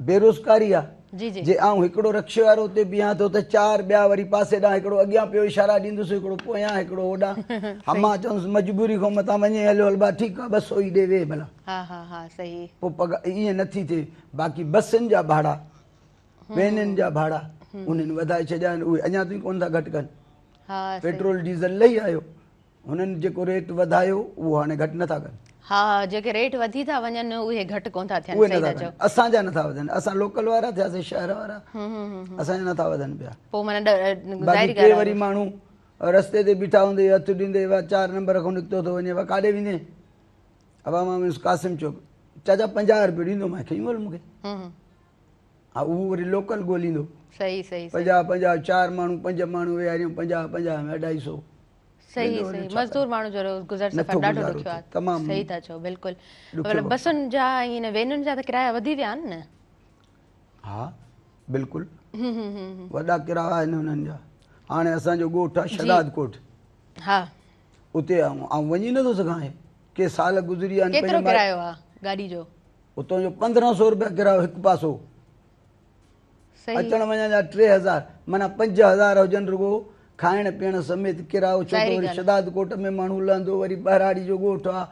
बेरोज़गारी आहे। जी जी जे आउं हिकिड़ो रक्शे वारो उते बीहां थो त चारि ॿिया वरी पासे ॾांहुं हिकिड़ो अॻियां पियो इशारा ॾींदुसि, हिकिड़ो पोयां हिकिड़ो होॾां। हा मां चवंदुसि मजबूरी खां मथां वञे हलियो हल भा ठीकु आहे 200 ई ॾे वे भला। हा हा हा सही। पोइ पघार ईअं नथी थिए। बाक़ी बसियुनि जा भाड़ा, वेननि जा भाड़ा उन्हनि वधाए छॾिया आहिनि, उहे अञा ताईं कोन था घटि कनि। हा सही। पेट्रोल डीज़ल लही आयो, हुननि जेको रेट वधायो उहो हाणे घटि नथा कनि। हा जेके रेट वधी था वञनि उहे घटि कोन था थियनि। उहे सही नथा था चओ। कनि, असांजा नथा वधनि। असां लोकल वारा थियासीं, शहर वारा, असांजा नथा वधनि पिया। पोइ माना बाक़ी ज़ाहिरी के ॻाल्हि वरी आहे। माण्हू रस्ते ते बीठा हूंदे हथु ॾींदे 4 नंबर खां निकितो थो वञे, काॾे वेंदे? अबा मां कासिम चौक। चाचा 50 रुपयो ॾींदो, मां खई वल मूंखे। हा उहो वरी लोकल ॻोल्हींदो। सही सही 50 4 माण्हू 5 माण्हू विया आहियूं, 50 में 250। सही सही। मज़दूर माण्हू जो गुज़र सफ़र नथो ॾाढो गुज़ारो ॾुखियो थिए, आहे। तमामु सही था चओ बिल्कुलु। ॾुखियो पर वक़्तु। बसुनि जा ऐं हिन वेनुनि जा त किराया वधी विया आहिनि न? हा बिल्कुलु वॾा किराया आहिनि हुननि जा। हाणे असांजो ॻोठु आहे शहदाद कोट, हा उते आउं वञी नथो सघां। के साल गुज़री विया आहिनि। केतिरो किरायो आहे गाॾी जो? उतां जो 1500 रुपया किरायो हिकु पासो। सही। अचण वञण जा 3000, माना 5000 हुजनि रुगो खाइण पीअण समेत किरायो। छो त वरी शहदाद कोट में माण्हू लहंदो, वरी बहिराड़ी जो ॻोठु आहे,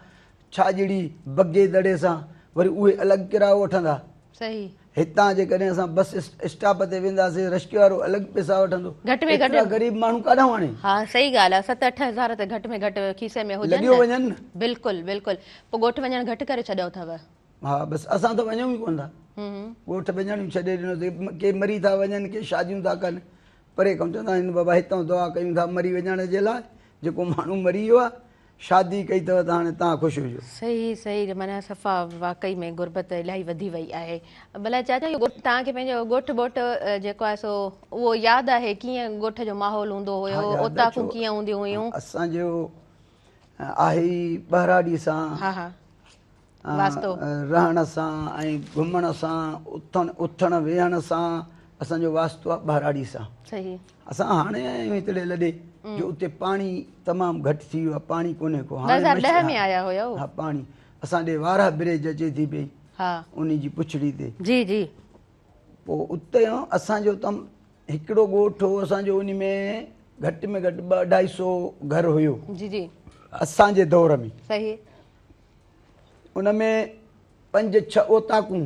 छाजड़ी बगे दड़े सां, वरी उहे अलॻि किरायो वठंदा। सही। हितां जेकॾहिं असां बस स्टॉप ते वेंदासीं, रश्के वारो अलॻि पैसा वठंदो। घटि में घटि ग़रीब माण्हू काॾां हाणे। हा सही ॻाल्हि आहे। 7-8 हज़ार त घटि में घटि खीसे में हुजनि लॻियो न। वञनि न। बिल्कुलु बिल्कुलु। पोइ ॻोठु वञणु घटि करे छॾियो अथव? हा बसि असां त वञूं ई कोन था। ॻोठु वञण छॾे ॾिनो। के मरी था वञनि, के शादियूं था कनि, परे खां चवंदा आहिनि बाबा हितां दुआ कयूं था मरी वञण जे लाइ। जेको माण्हू मरी वियो आहे, शादी कई अथव त हाणे तव्हां ख़ुशि हुजो। सही सही। माना सफ़ा वाकई में गुरबत इलाही वधी वई आहे। भला चाचा इहो तव्हांखे पंहिंजो ॻोठु ॿोठु जेको आहे सो उहो यादि आहे? कीअं ॻोठ जो माहौल हूंदो हुयो? ओताकूं कीअं हूंदियूं हुयूं? असांजो आहे ई बहिराड़ी सां, हा हा वास्तो रहण सां ऐं घुमण सां, उथण वेहण सां असांजो वास्तो आहे बहिराड़ी सां। सही। असां हाणे आया आहियूं हिते लॾे, जो उते पाणी तमामु घटि थी वियो आहे, पाणी कोन्हे को। 2010 में आया हुयो? हा पाणी असां ॾे वारा ब्रिज अचे थी पई, हा उन जी पुछड़ी ते। जी जी। पोइ उते असांजो हिकिड़ो ॻोठु हो असांजो, उन में घटि 250 घर हुयो जी जी असांजे दौर में। सही। उन में 5-6 ओताकूं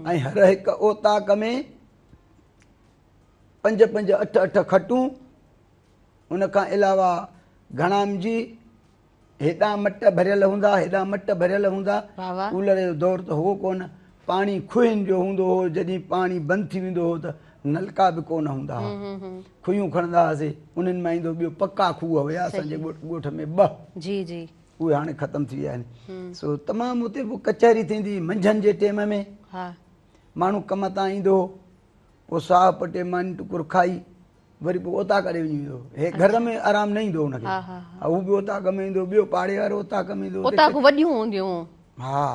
ऐं हर हिकु ओताक में 5-5, 8-8 खटूं। उन खां अलावा घणाम जी हेॾां मट भरियल हूंदा, हेॾां मट भरियल हूंदा। कूलर जो दौर त हो कोन। पाणी खुहनि जो हूंदो हो, जॾहिं पाणी बंदि थी वेंदो हो त नलका बि कोन हूंदा हुआ, खुयूं खणंदा हुआसीं, उन्हनि मां ईंदो। ॿियो पका खूह हुया असांजे ॻोठ में 2। जी जी। उहे हाणे ख़तमु थी विया आहिनि। सो तमामु उते पोइ कचहरी थींदी मंझंदि जे टाइम में। हा माण्हू कम तां ईंदो, पोइ साह पटे मानी टुकुर खाई वरी पोइ ओताक ॾे वञी वेंदो। हे घर में आराम न ईंदो हुनखे। हू बि ओताक में ईंदो, ॿियो पाड़े वारो ओताक में ईंदो। ओताकूं वॾियूं हूंदियूं? हा।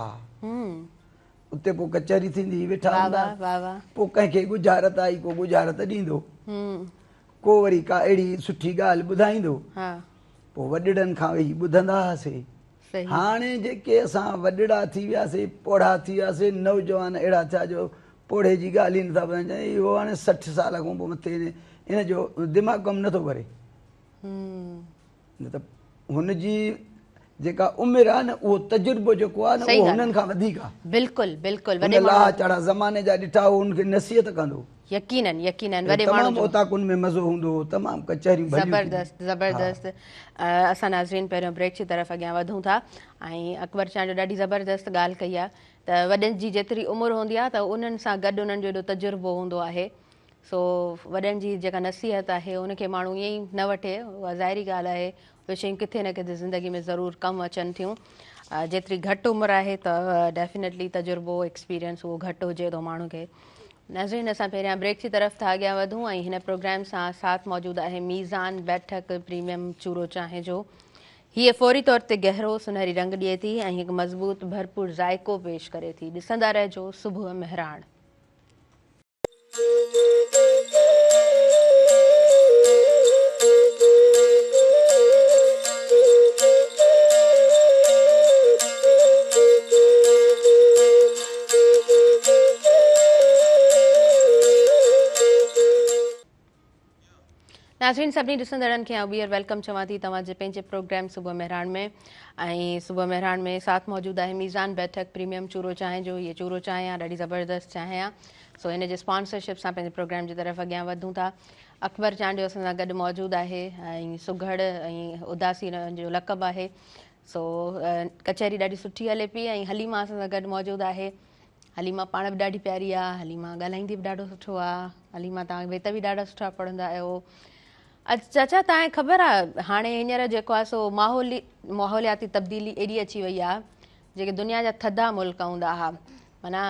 उते पोइ कचहरी थींदी, वेठा हूंदा। पोइ कंहिंखे गुजारत आई, को गुजारत ॾींदो, को वरी का अहिड़ी सुठी ॻाल्हि ॿुधाईंदो। पोइ वॾड़नि खां वेही ॿुधंदा हुआसीं। हाणे जेके असां वॾड़ा थी वियासीं, पोढ़ा थी वियासीं, नौजवान अहिड़ा थिया जो पोढ़े जी ॻाल्हि ई नथा ॿुधाइनि। इहो हाणे 60 साल खां पोइ मथे इन जो दिमाग़ कमु नथो करे। न त हुनजी जेका उमिरि आहे न, उहो तजुर्बो जेको आहे न, उहो हुननि खां वधीक आहे। बिल्कुलु बिल्कुलु। वॾे लाह चढ़ा ज़माने जा ॾिठा, उनखे नसीहत कंदो। यकीनन यकीनन। वॾे माण्हू तमामु ओताकुनि में मज़ो हूंदो हो, तमामु कचहरियूं ज़बरदस्त ज़बरदस्त। असां नाज़रीन पहिरियों ब्रेक जी तरफ़ अॻियां वधूं था ऐं अकबर चां जो ॾाढी ज़बरदस्त ॻाल्हि कई आहे त वॾनि जी जेतिरी उमिरि हूंदी आहे त उन्हनि सां गॾु उन्हनि जो एॾो तजुर्बो हूंदो आहे। सो वॾनि जी जेका नसीहत आहे उनखे माण्हू ईअं ई न वठे, उहा ज़ाहिरी ॻाल्हि आहे। उहे शयूं किथे न किथे ज़िंदगी में ज़रूरु कमु अचनि थियूं। जेतिरी घटि उमिरि आहे त डेफिनेटली तजुर्बो एक्सपीरियंस उहो घटि हुजे थो माण्हू खे। नाज़रीन असां पहिरियां ब्रेक जी तरफ़ था अॻियां वधूं ऐं हिन प्रोग्राम सां साथ मौजूदु आहे मीज़ान बैठक प्रीमियम चूरो चांहि जो। हीअ फौरी तौर ते गहरो सुनहरी रंग ॾिए थी ऐं हिकु मज़बूत भरपूर ज़ाइको पेश करे थी। ॾिसंदा रहिजो सुबुह मेहराण। नाज़रीन सभिनी ॾिसंदड़नि खे ॿीहर वेलकम चवां थी तव्हांजे पंहिंजे प्रोग्राम सुबुह मेहरान में। ऐं सुबुह मेहरान में साथ मौजूदु आहे मीज़ान बैठक प्रीमियम चूरो चांहि जो। इहे चूरो चांहि आहे, ॾाढी ज़बरदस्त चांहि आहे। सो हिन जे स्पॉन्सरशिप सां पंहिंजे प्रोग्राम जी तरफ़ अॻियां वधूं था। अकबर चांडियो असां सां गॾु मौजूदु आहे ऐं सुघड़ ऐं उदासी जो लक़ब आहे। सो कचहरी ॾाढी सुठी हले पई ऐं हलीमा असां सां गॾु मौजूदु आहे। हलीमा पाण बि ॾाढी प्यारी आहे, हलीमा ॻाल्हाईंदी बि ॾाढो सुठो आहे। हलीमा तव्हां बेत बि ॾाढा सुठा पढ़ंदा आहियो। चाचा तव्हांखे ख़बर आहे हाणे हींअर जेको आहे सो माहौलियाती तब्दीली एॾी अची वई आहे, जेके दुनिया जा थधा मुल्क हूंदा हुआ, माना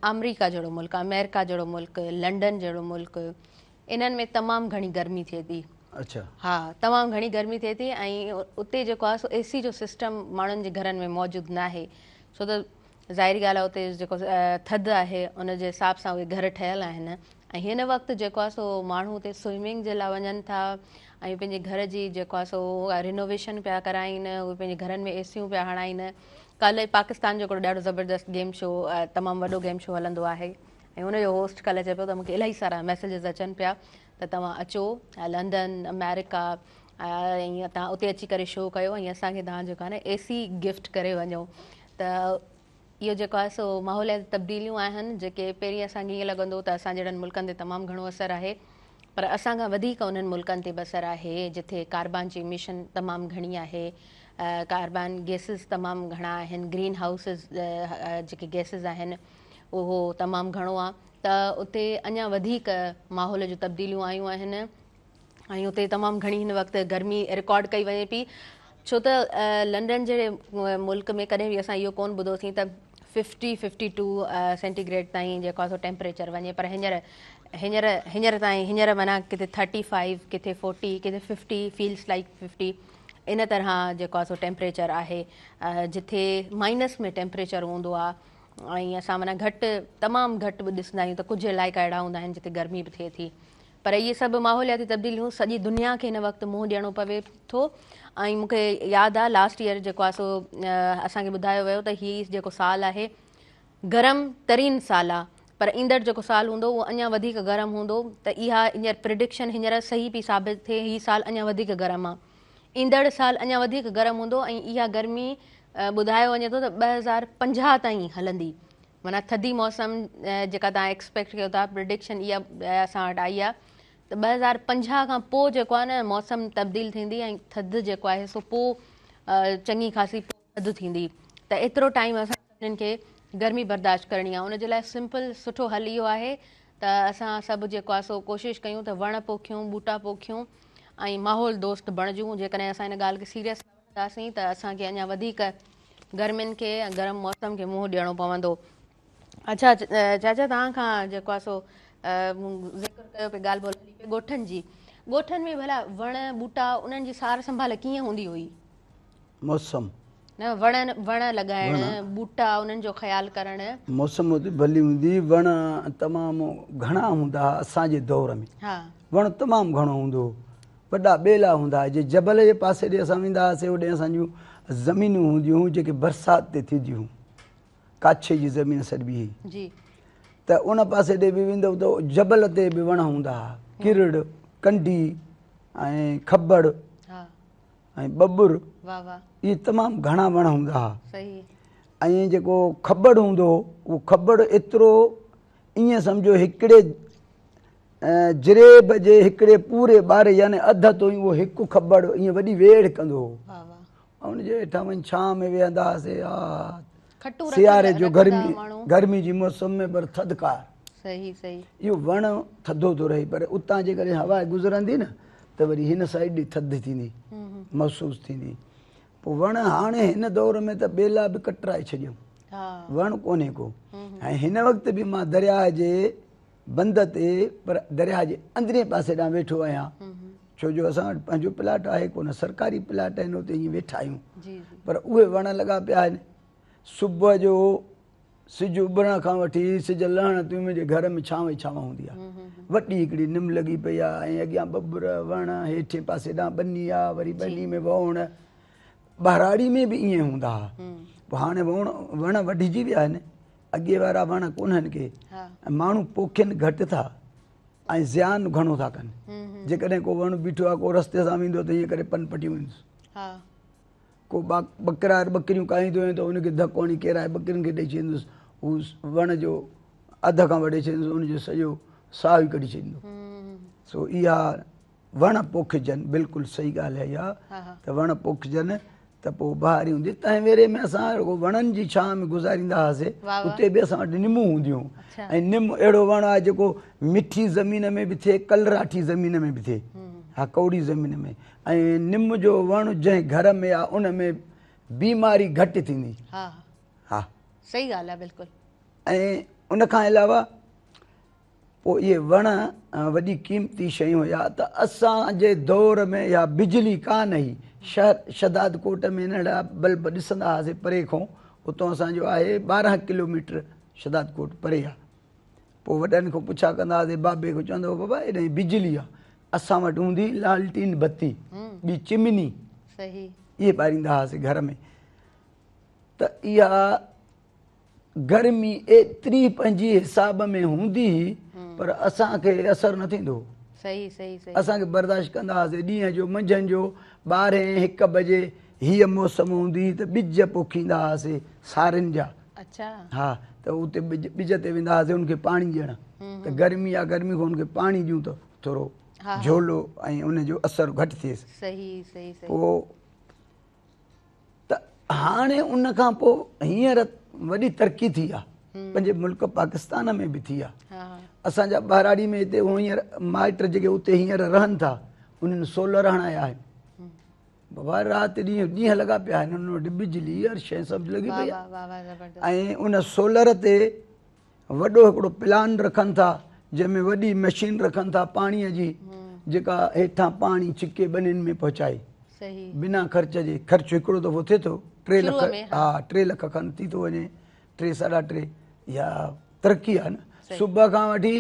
अमरीका जहिड़ो मुल्क, अमेरिका जहिड़ो मुल्क, लंडन जहिड़ो मुल्क, इन्हनि में तमामु घणी गर्मी थिए थी। अच्छा। हा, तमामु घणी गर्मी थिए थी ऐं उते जेको आहे सो एसी जो सिस्टम माण्हुनि जे घरनि में मौजूदु न आहे। छो त ज़ाहिरी ॻाल्हि आहे उते जेको थधि आहे उन जे हिसाब सां उहे घर ठहियल आहिनि। ऐं हिन वक़्तु जेको आहे सो माण्हू उते स्विमिंग जे लाइ वञनि था ऐं पंहिंजे घर जी जेको आहे सो रिनोवेशन पिया कराइनि, उहे पंहिंजे घरनि में एसियूं पिया हणाइनि। कल्ह पाकिस्तान जो हिकिड़ो ॾाढो ज़बरदस्त गेम शो, तमामु वॾो गेम शो हलंदो आहे ऐं उनजो होस्ट कल्ह चए पियो त मूंखे इलाही सारा मैसेजिस अचनि पिया त तव्हां अचो लंडन, अमेरिका ऐं तव्हां उते अची करे शो कयो ऐं असांखे तव्हां जेको आहे न एसी गिफ्ट करे वञो। त इहो जेको आहे सो माहौलियाती तब्दीलियूं आहिनि जेके पहिरीं असांखे ईअं लॻंदो त असां जहिड़नि मुल्कनि ते तमामु घणो असरु आहे, पर असांखां वधीक उन्हनि मुल्कनि ते बि असरु आहे जिथे कार्बन जी इमिशन तमामु घणी आहे, कार्बन गैसिस तमामु घणा आहिनि, ग्रीन हाउसिस जेके गैसिस आहिनि उहो तमामु घणो आहे। त उते अञा वधीक माहौल जूं तब्दीलियूं आयूं आहिनि ऐं उते तमामु घणी हिन वक़्तु गर्मी रिकॉर्ड कई वञे पई। छो त लंडन जहिड़े मुल्क में कॾहिं बि असां इहो कोन ॿुधोसीं त 50-52 सेंटीग्रेड ताईं जेको आहे सो टेम्परेचर वञे, पर हींअर ताईं हींअर माना किथे 35, किथे 40, किथे 50 फील्स लाइक 50 इन तरह जेको आहे सो टेम्परेचर आहे, जिथे माइनस में टेम्परेचर हूंदो आहे। ऐं असां माना घटि, तमामु घटि बि ॾिसंदा आहियूं त कुझु इलाइक़ा अहिड़ा हूंदा आहिनि जिते गर्मी बि थिए थी। पर इहे सभु माहौलियाती तब्दीलियूं सॼी दुनिया खे हिन वक़्तु मुंहुं ॾियणो पवे थो। ऐं मूंखे यादि आहे लास्ट ईयर जेको आहे सो असांखे ॿुधायो वियो त हीउ जेको साल आहे गरम तरीन साल आहे, पर ईंदड़ जेको साल हूंदो उहो अञा वधीक गरम हूंदो। त इहा हींअर प्रिडिक्शन हींअर सही पई साबित थिए, हीउ साल अञा वधीक गरम आहे, ईंदड़ साल अञा वधीक गरम हूंदो ऐं इहा गर्मी ॿुधायो वञे थो त 2050 ताईं हलंदी। माना थधी मौसम जेका तव्हां एक्सपेक्ट कयो था, प्रिडिक्शन इहा असां वटि आई आहे त 2050 खां पोइ जेको आहे न मौसम तब्दील थींदी ऐं थधि जेको आहे सो पोइ चङी ख़ासी थधि थींदी। त एतिरो टाइम असां सभिनीनि खे गर्मी बर्दाश्त करणी आहे। उनजे लाइ सिंपल सुठो हल इहो आहे त असां सभु जेको आहे सो कोशिशि कयूं त वण पोखियूं, ॿूटा पोखियूं ऐं माहौल दोस्त बणिजूं। जेकॾहिं असां हिन ॻाल्हि खे सीरियस वठंदासीं त असांखे अञा वधीक गर्मियुनि खे ऐं गरम मौसम खे मुंहुं ॾियणो पवंदो। अच्छा चाचा, तव्हां खां जेको आहे सो ज़िक्र कयो पिए, ॻाल्हि ॿोल हली पई ॻोठनि जी। ॻोठनि में भला वण ॿूटा उन्हनि जी सार संभाल कीअं हूंदी हुई? मौसम न वण लॻाइण, ॿूटा उन्हनि जो ख़्यालु करणु। मौसम उते भली हूंदी, वण तमामु घणा हूंदा हुआ असांजे दौर में। हा, वण तमामु घणो हूंदो हो, वॾा ॿेला हूंदा हुआ। जे जबल जे पासे ॾे असां वेंदा हुआसीं, होॾे असांजूं ज़मीनूं हूंदियूं हुयूं जेके बरसाति ते थींदियूं हुयूं, काछे जी ज़मीन सॼी जी। त उन पासे ॾे बि वेंदव त जबल ते बि वण हूंदा हुआ, किरड़, कंडी ऐं खबड़ ऐं बबुर, वाह वाह, इहे तमामु घणा वण हूंदा हुआ। सही। ऐं जेको खबड़ हूंदो हो, उहो खबड़ एतिरो ईअं सम्झो हिकिड़े जरेब जे हिकिड़े पूरे ॿारे यानी अधु तो उहो हिकु खबड़ ईअं वॾी वेड़ कंदो हो। ऐं उनजे हेठां वञी छांव में वेहंदा हुआसीं। सियारे जो गर्मी जी मौसम में पर थधिकार। सही सही। इहो वण थधो थो रहे, पर उतां जे करे हवा गुज़रंदी न त वरी हिन साइड जी थधि थींदी, महसूसु थींदी। पोइ वण हाणे हिन दौर में त ॿेला बि कटराए छॾियऊं, वण कोन्हे को। ऐं हिन वक़्तु बि मां दरिया जे बंद ते, पर दरिया जे अंदरे पासे ॾांहुं वेठो आहियां, छो जो असां वटि पंहिंजो प्लाट आहे कोन, सरकारी प्लाट आहिनि, उते ईअं वेठा आहियूं, जी जी पर उहे वण लॻा पिया आहिनि। सुबुह जो सिज उभरण खां वठी सिज लहण ताईं मुंहिंजे घर में छांव ई छांव हूंदी आहे। वॾी हिकिड़ी निम लॻी पई आहे ऐं अॻियां बबुर वण, हेठि पासे ॾांहुं बनी आहे, वरी बनी में वण, ॿाराड़ी में बि ईअं हूंदा हुआ। पोइ हाणे वण वढिजी विया आहिनि, अॻे वारा वण कोन्हनि के, ऐं माण्हू पोखनि घटि था ऐं ज़्यान घणो था कनि। जेकॾहिं को वण बीठो आहे, को रस्ते सां वेंदो त ईअं करे पन पटियूं वेंदुसि, को बकरा बकरियूं काईंदो त उनखे धको हणी केराए बकरियुनि खे ॾेई छॾींदुसि, हू वण जो अध खां वठी छॾींदुसि, उनजो सॼो साह ई कढी छॾींदो। सो इहा वण पोखजनि, बिल्कुलु सही ॻाल्हि आहे इहा, त वण पोखजनि त पोइ बहारी हूंदी। तंहिं वेरे में असां रुॻो वणनि जी छांव में गुज़ारींदा हुआसीं, उते बि असां वटि निमूं हूंदियूं, ऐं निम अहिड़ो वण आहे जेको मिठी ज़मीन में बि थिए, कलराठी ज़मीन में बि थिए, हा कौड़ी ज़मीन में। ऐं निम जो वण जंहिं घर में आहे उन में बीमारी घटि थींदी। हा सही ॻाल्हि आहे बिल्कुलु। ऐं उनखां अलावा पोइ इहे वण वॾी क़ीमती शयूं हुया। त असांजे दौर में या बिजली कान हुई, शहदाद कोट में नंढा बल्ब ॾिसंदा हुआसीं परे खां, उतां असांजो आहे 12 किलोमीटर शहदाद कोट परे आहे। पोइ वॾनि खां पुछा कंदा हुआसीं, बाबे खां चवंदो बाबा हेॾे बिजली आहे, असां वटि हूंदी लालटीन बत्ती, ॿी चिमनी, इहे ॿारींदा हुआसीं घर में। त इहा गर्मी एतिरी पंहिंजी हिसाब में हूंदी हुई, पर असांखे असरु न थींदो, असांखे बर्दाश्त कंदा हुआसीं। ॾींहं जो मंझंदि जो 12-1 बजे हीअ मौसम हूंदी त ॿिज पोखींदा हुआसीं सारियुनि जा। हा, त उते ॿिज ते वेंदा हुआसीं उनखे पाणी ॾियणु, त गर्मी आहे, गर्मी खां उनखे पाणी ॾियूं त थोरो झोलो ऐं उनजो असरु घटि थिएसि। पोइ त हाणे उन खां पोइ हींअर वॾी तरक़ी थी आहे, पंहिंजे मुल्क पाकिस्तान में बि थी आहे। असांजा ॿाराड़ी में हिते हींअर माइट जेके उते हींअर रहनि था, उन्हनि सोलर हणाया आहिनि। बाबा राति ॾींहं लॻा पिया आहिनि, उन्हनि वटि बिजली हर शइ सभु लॻी पई आहे। ऐं उन सोलर ते वॾो हिकिड़ो प्लान रखनि था, जंहिंमें वॾी मशीन रखनि था पाणीअ जी, जेका हेठां पाणी छिके ॿनियुनि में पहुचाए बिना ख़र्च जे। ख़र्चु हिकिड़ो दफ़ो थिए थो, 3 लख, हा 3 लख खनि थी थो वञे, 3-3.5। इहा तरक़ी आहे न। सुबुह खां वठी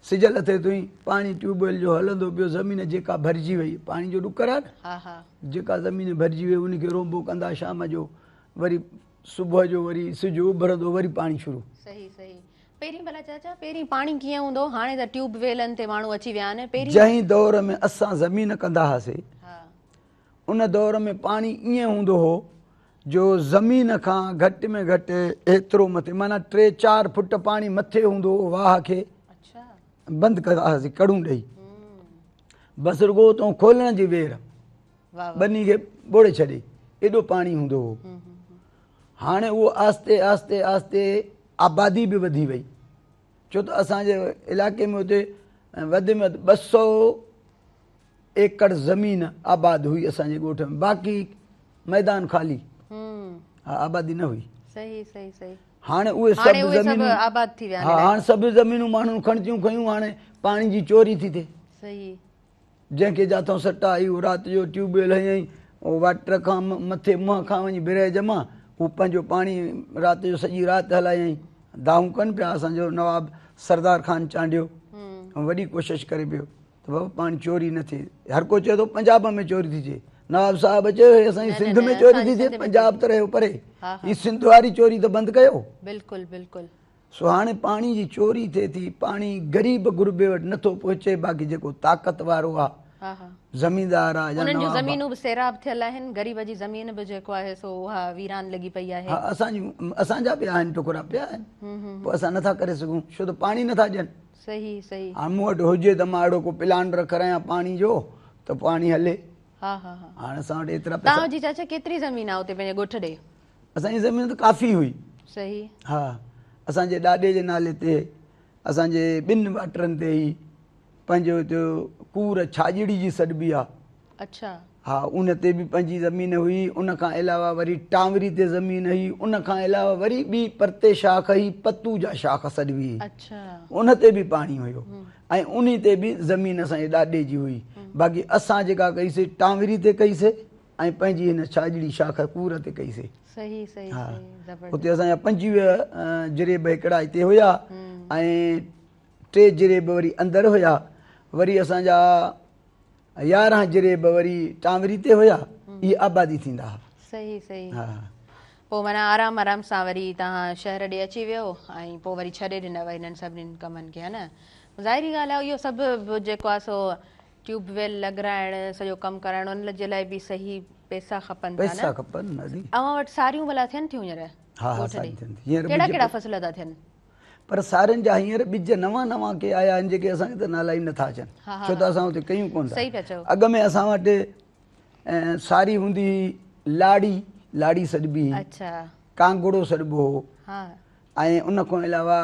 सिज लथे ताईं पाणी ट्यूबवेल जो हलंदो पियो, ज़मीन जेका भरिजी वई, पाणी जो ॾुकर आहे न, जेका ज़मीन भरिजी वई उनखे रोंबो कंदा शाम जो, वरी सुबुह जो वरी सिज उभरंदो, वरी पाणी शुरू। पहिरीं भला चाचा, पहिरीं पाणी कीअं हूंदो? हाणे त ट्यूबवेलनि ते माण्हू अची विया आहिनि। पहिरीं जंहिं दौर में असां ज़मीन कंदा हुआसीं, उन दौर में पाणी ईअं हूंदो हो जो ज़मीन खां घटि में घटि एतिरो मथे, माना 3-4 फुट पाणी मथे हूंदो हो, वाह खे बंदि कंदा हुआसीं कड़ूं ॾेई, बसि रुॻो उतां खोलण जी वेर, बनी खे ॿोड़े छॾे, एॾो पाणी हूंदो हो। हाणे उहो आस्ते आस्ते आस्ते आबादी बि वधी वई, छो त असांजे इलाइक़े में उते वधि में वधि 200 एकड़ ज़मीन आबाद हुई असांजे ॻोठ में, बाक़ी मैदान ख़ाली, आबादी न हुई। हाणे उहे सभु ज़मीनूं आबाद थी विया। हा, हाणे सभु ज़मीनूं माण्हुनि खणिजियूं खयूं, हाणे पाणी जी चोरी थी थिए। जंहिंखे जाथो सट आई, उहो राति जो ट्यूबवेल हयईं, वाटर खां मथे मुंहं खां वञी बिरह जमा, हू पंहिंजो पाणी राति जो सॼी राति हलायईं। दाहूं कनि पिया, असांजो नवाब सरदार ख़ान चांडियो वॾी कोशिशि करे पियो त बाबा पाणी चोरी न थिए। हर को चए थो पंजाब में चोरी थी थिए, नवाब साहिब चयो असांजी सिंध में चोरी थी थिए, पंजाब त रहियो परे, ही सिंध वारी चोरी त बंदि कयो। बिल्कुलु बिल्कुलु। सो हाणे पाणी जी चोरी थिए थी, पाणी ग़रीब गुरबे वटि नथो पहुचे, बाक़ी जेको ताक़त वारो आहे, ज़मींदार आहे, उन्हनि जूं ज़मीनूं बि सैराब थियल आहिनि, ग़रीब जी ज़मीन बि जेको आहे सो उहा वीरान लॻी पई आहे। हा, असांजा बि आहिनि टुकड़ा पिया आहिनि, पोइ असां नथा करे सघूं, छो त पाणी नथा ॾियनि। हाणे मूं वटि हुजे त मां अहिड़ो को प्लान रखां पाणी जो त पाणी हले। हाणे असां वटि एतिरा तव्हांजी चाचा केतिरी ज़मीन आहे उते पंहिंजे ॻोठ ॾे? असांजी ज़मीन त काफ़ी हुई। हा, असांजे ॾाॾे जे नाले ते, असांजे 2 वाटरनि ते ई पंहिंजो हिते कूर छाजड़ी जी सॾिबी आहे। हा, उन ते बि पंहिंजी ज़मीन हुई। उन खां अलावा वरी टांवरी ते ज़मीन हुई, उन खां अलावा वरी ॿी परते शाख हुई, पतू जा शाख सॾिबी हुई, उन ते बि पाणी हुयो। ऐं उन ते बि ज़मीन असांजे ॾाॾे जी हुई। बाक़ी असां जेका कईसीं टांवरी ते कईसीं ऐं पंहिंजी हिन छाजड़ी शाख कूर ते कईसीं। सही सही हा सही ज़बरदस्त। उते असांजा 25 जरेब हिकिड़ा हिते हुया ऐं 3 जरेब वरी अंदरि हुया, वरी असांजा 11 जरेब वरी टांवरी ते हुया। इहे आबादी थींदा हुआ। सही सही। हा पोइ माना आराम आराम सां वरी तव्हां शहर ॾे अची वियो ऐं पोइ वरी छॾे ॾिनव हिननि सभिनीनि कमनि खे, है न? ज़ाहिरी ॻाल्हि आहे इहो सभु जेको आहे सो ट्यूबवेल लॻाइण, सॼो कमु कराइण, उन जे लाइ बि सही पैसा खपनि था पैसा न? खपनि दादी। अवां वटि सारियूं भला थियनि थियूं हींअर? हा ॻोठ सारी ॾे? थियनि थियूं। हींअर कहिड़ा ॿिज कहिड़ा फसल था थियनि? पर सारियुनि जा हींअर ॿिज नवां नवां के आया आहिनि जेके असांखे त नाला ई नथा अचनि, छो त असां हुते कयूं कोन था। सही पिया चओ। अॻ में असां वटि सारी हूंदी हुई लाड़ी, लाड़ी सॾिबी, अच्छा। कांगड़ो सॾिबो हो, हा ऐं उन खां अलावा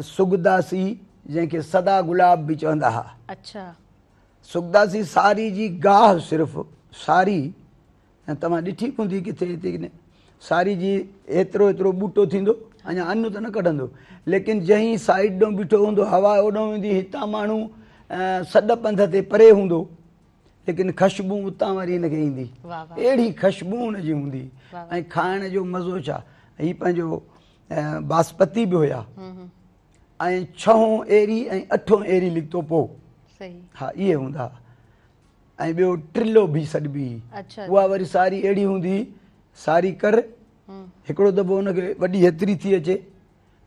सुगदासी जंहिंखे सदा गुलाब बि चवंदा हुआ। अच्छा। सुगदासी सारी जी गाह सिर्फ़ु सारी, ऐं तव्हां ॾिठी हूंदी किथे हिते सारी जी एतिरो एतिरो ॿूटो थींदो, अञा अन्न त न कढंदो, लेकिन जंहिं साइड ॾों बीठो हूंदो हवा ओॾों ईंदी, हितां माण्हू सॾ पंध ते परे हूंदो, लेकिन ख़ुशबू उतां वरी हिनखे ईंदी, अहिड़ी ख़ुशबू हुनजी हूंदी। ऐं खाइण जो मज़ो छा, हीअ पंहिंजो बासपती बि हुया, ऐं 6 एरी ऐं 8 एरी लिखतो पोइ। सही। हा इहे हूंदा। ऐं ॿियो ट्रिलो बि सॾिबी, अच्छा। उहा वरी सारी अहिड़ी हूंदी, सारी कर हिकिड़ो दफ़ो हुनखे वॾी हेतिरी थी अचे,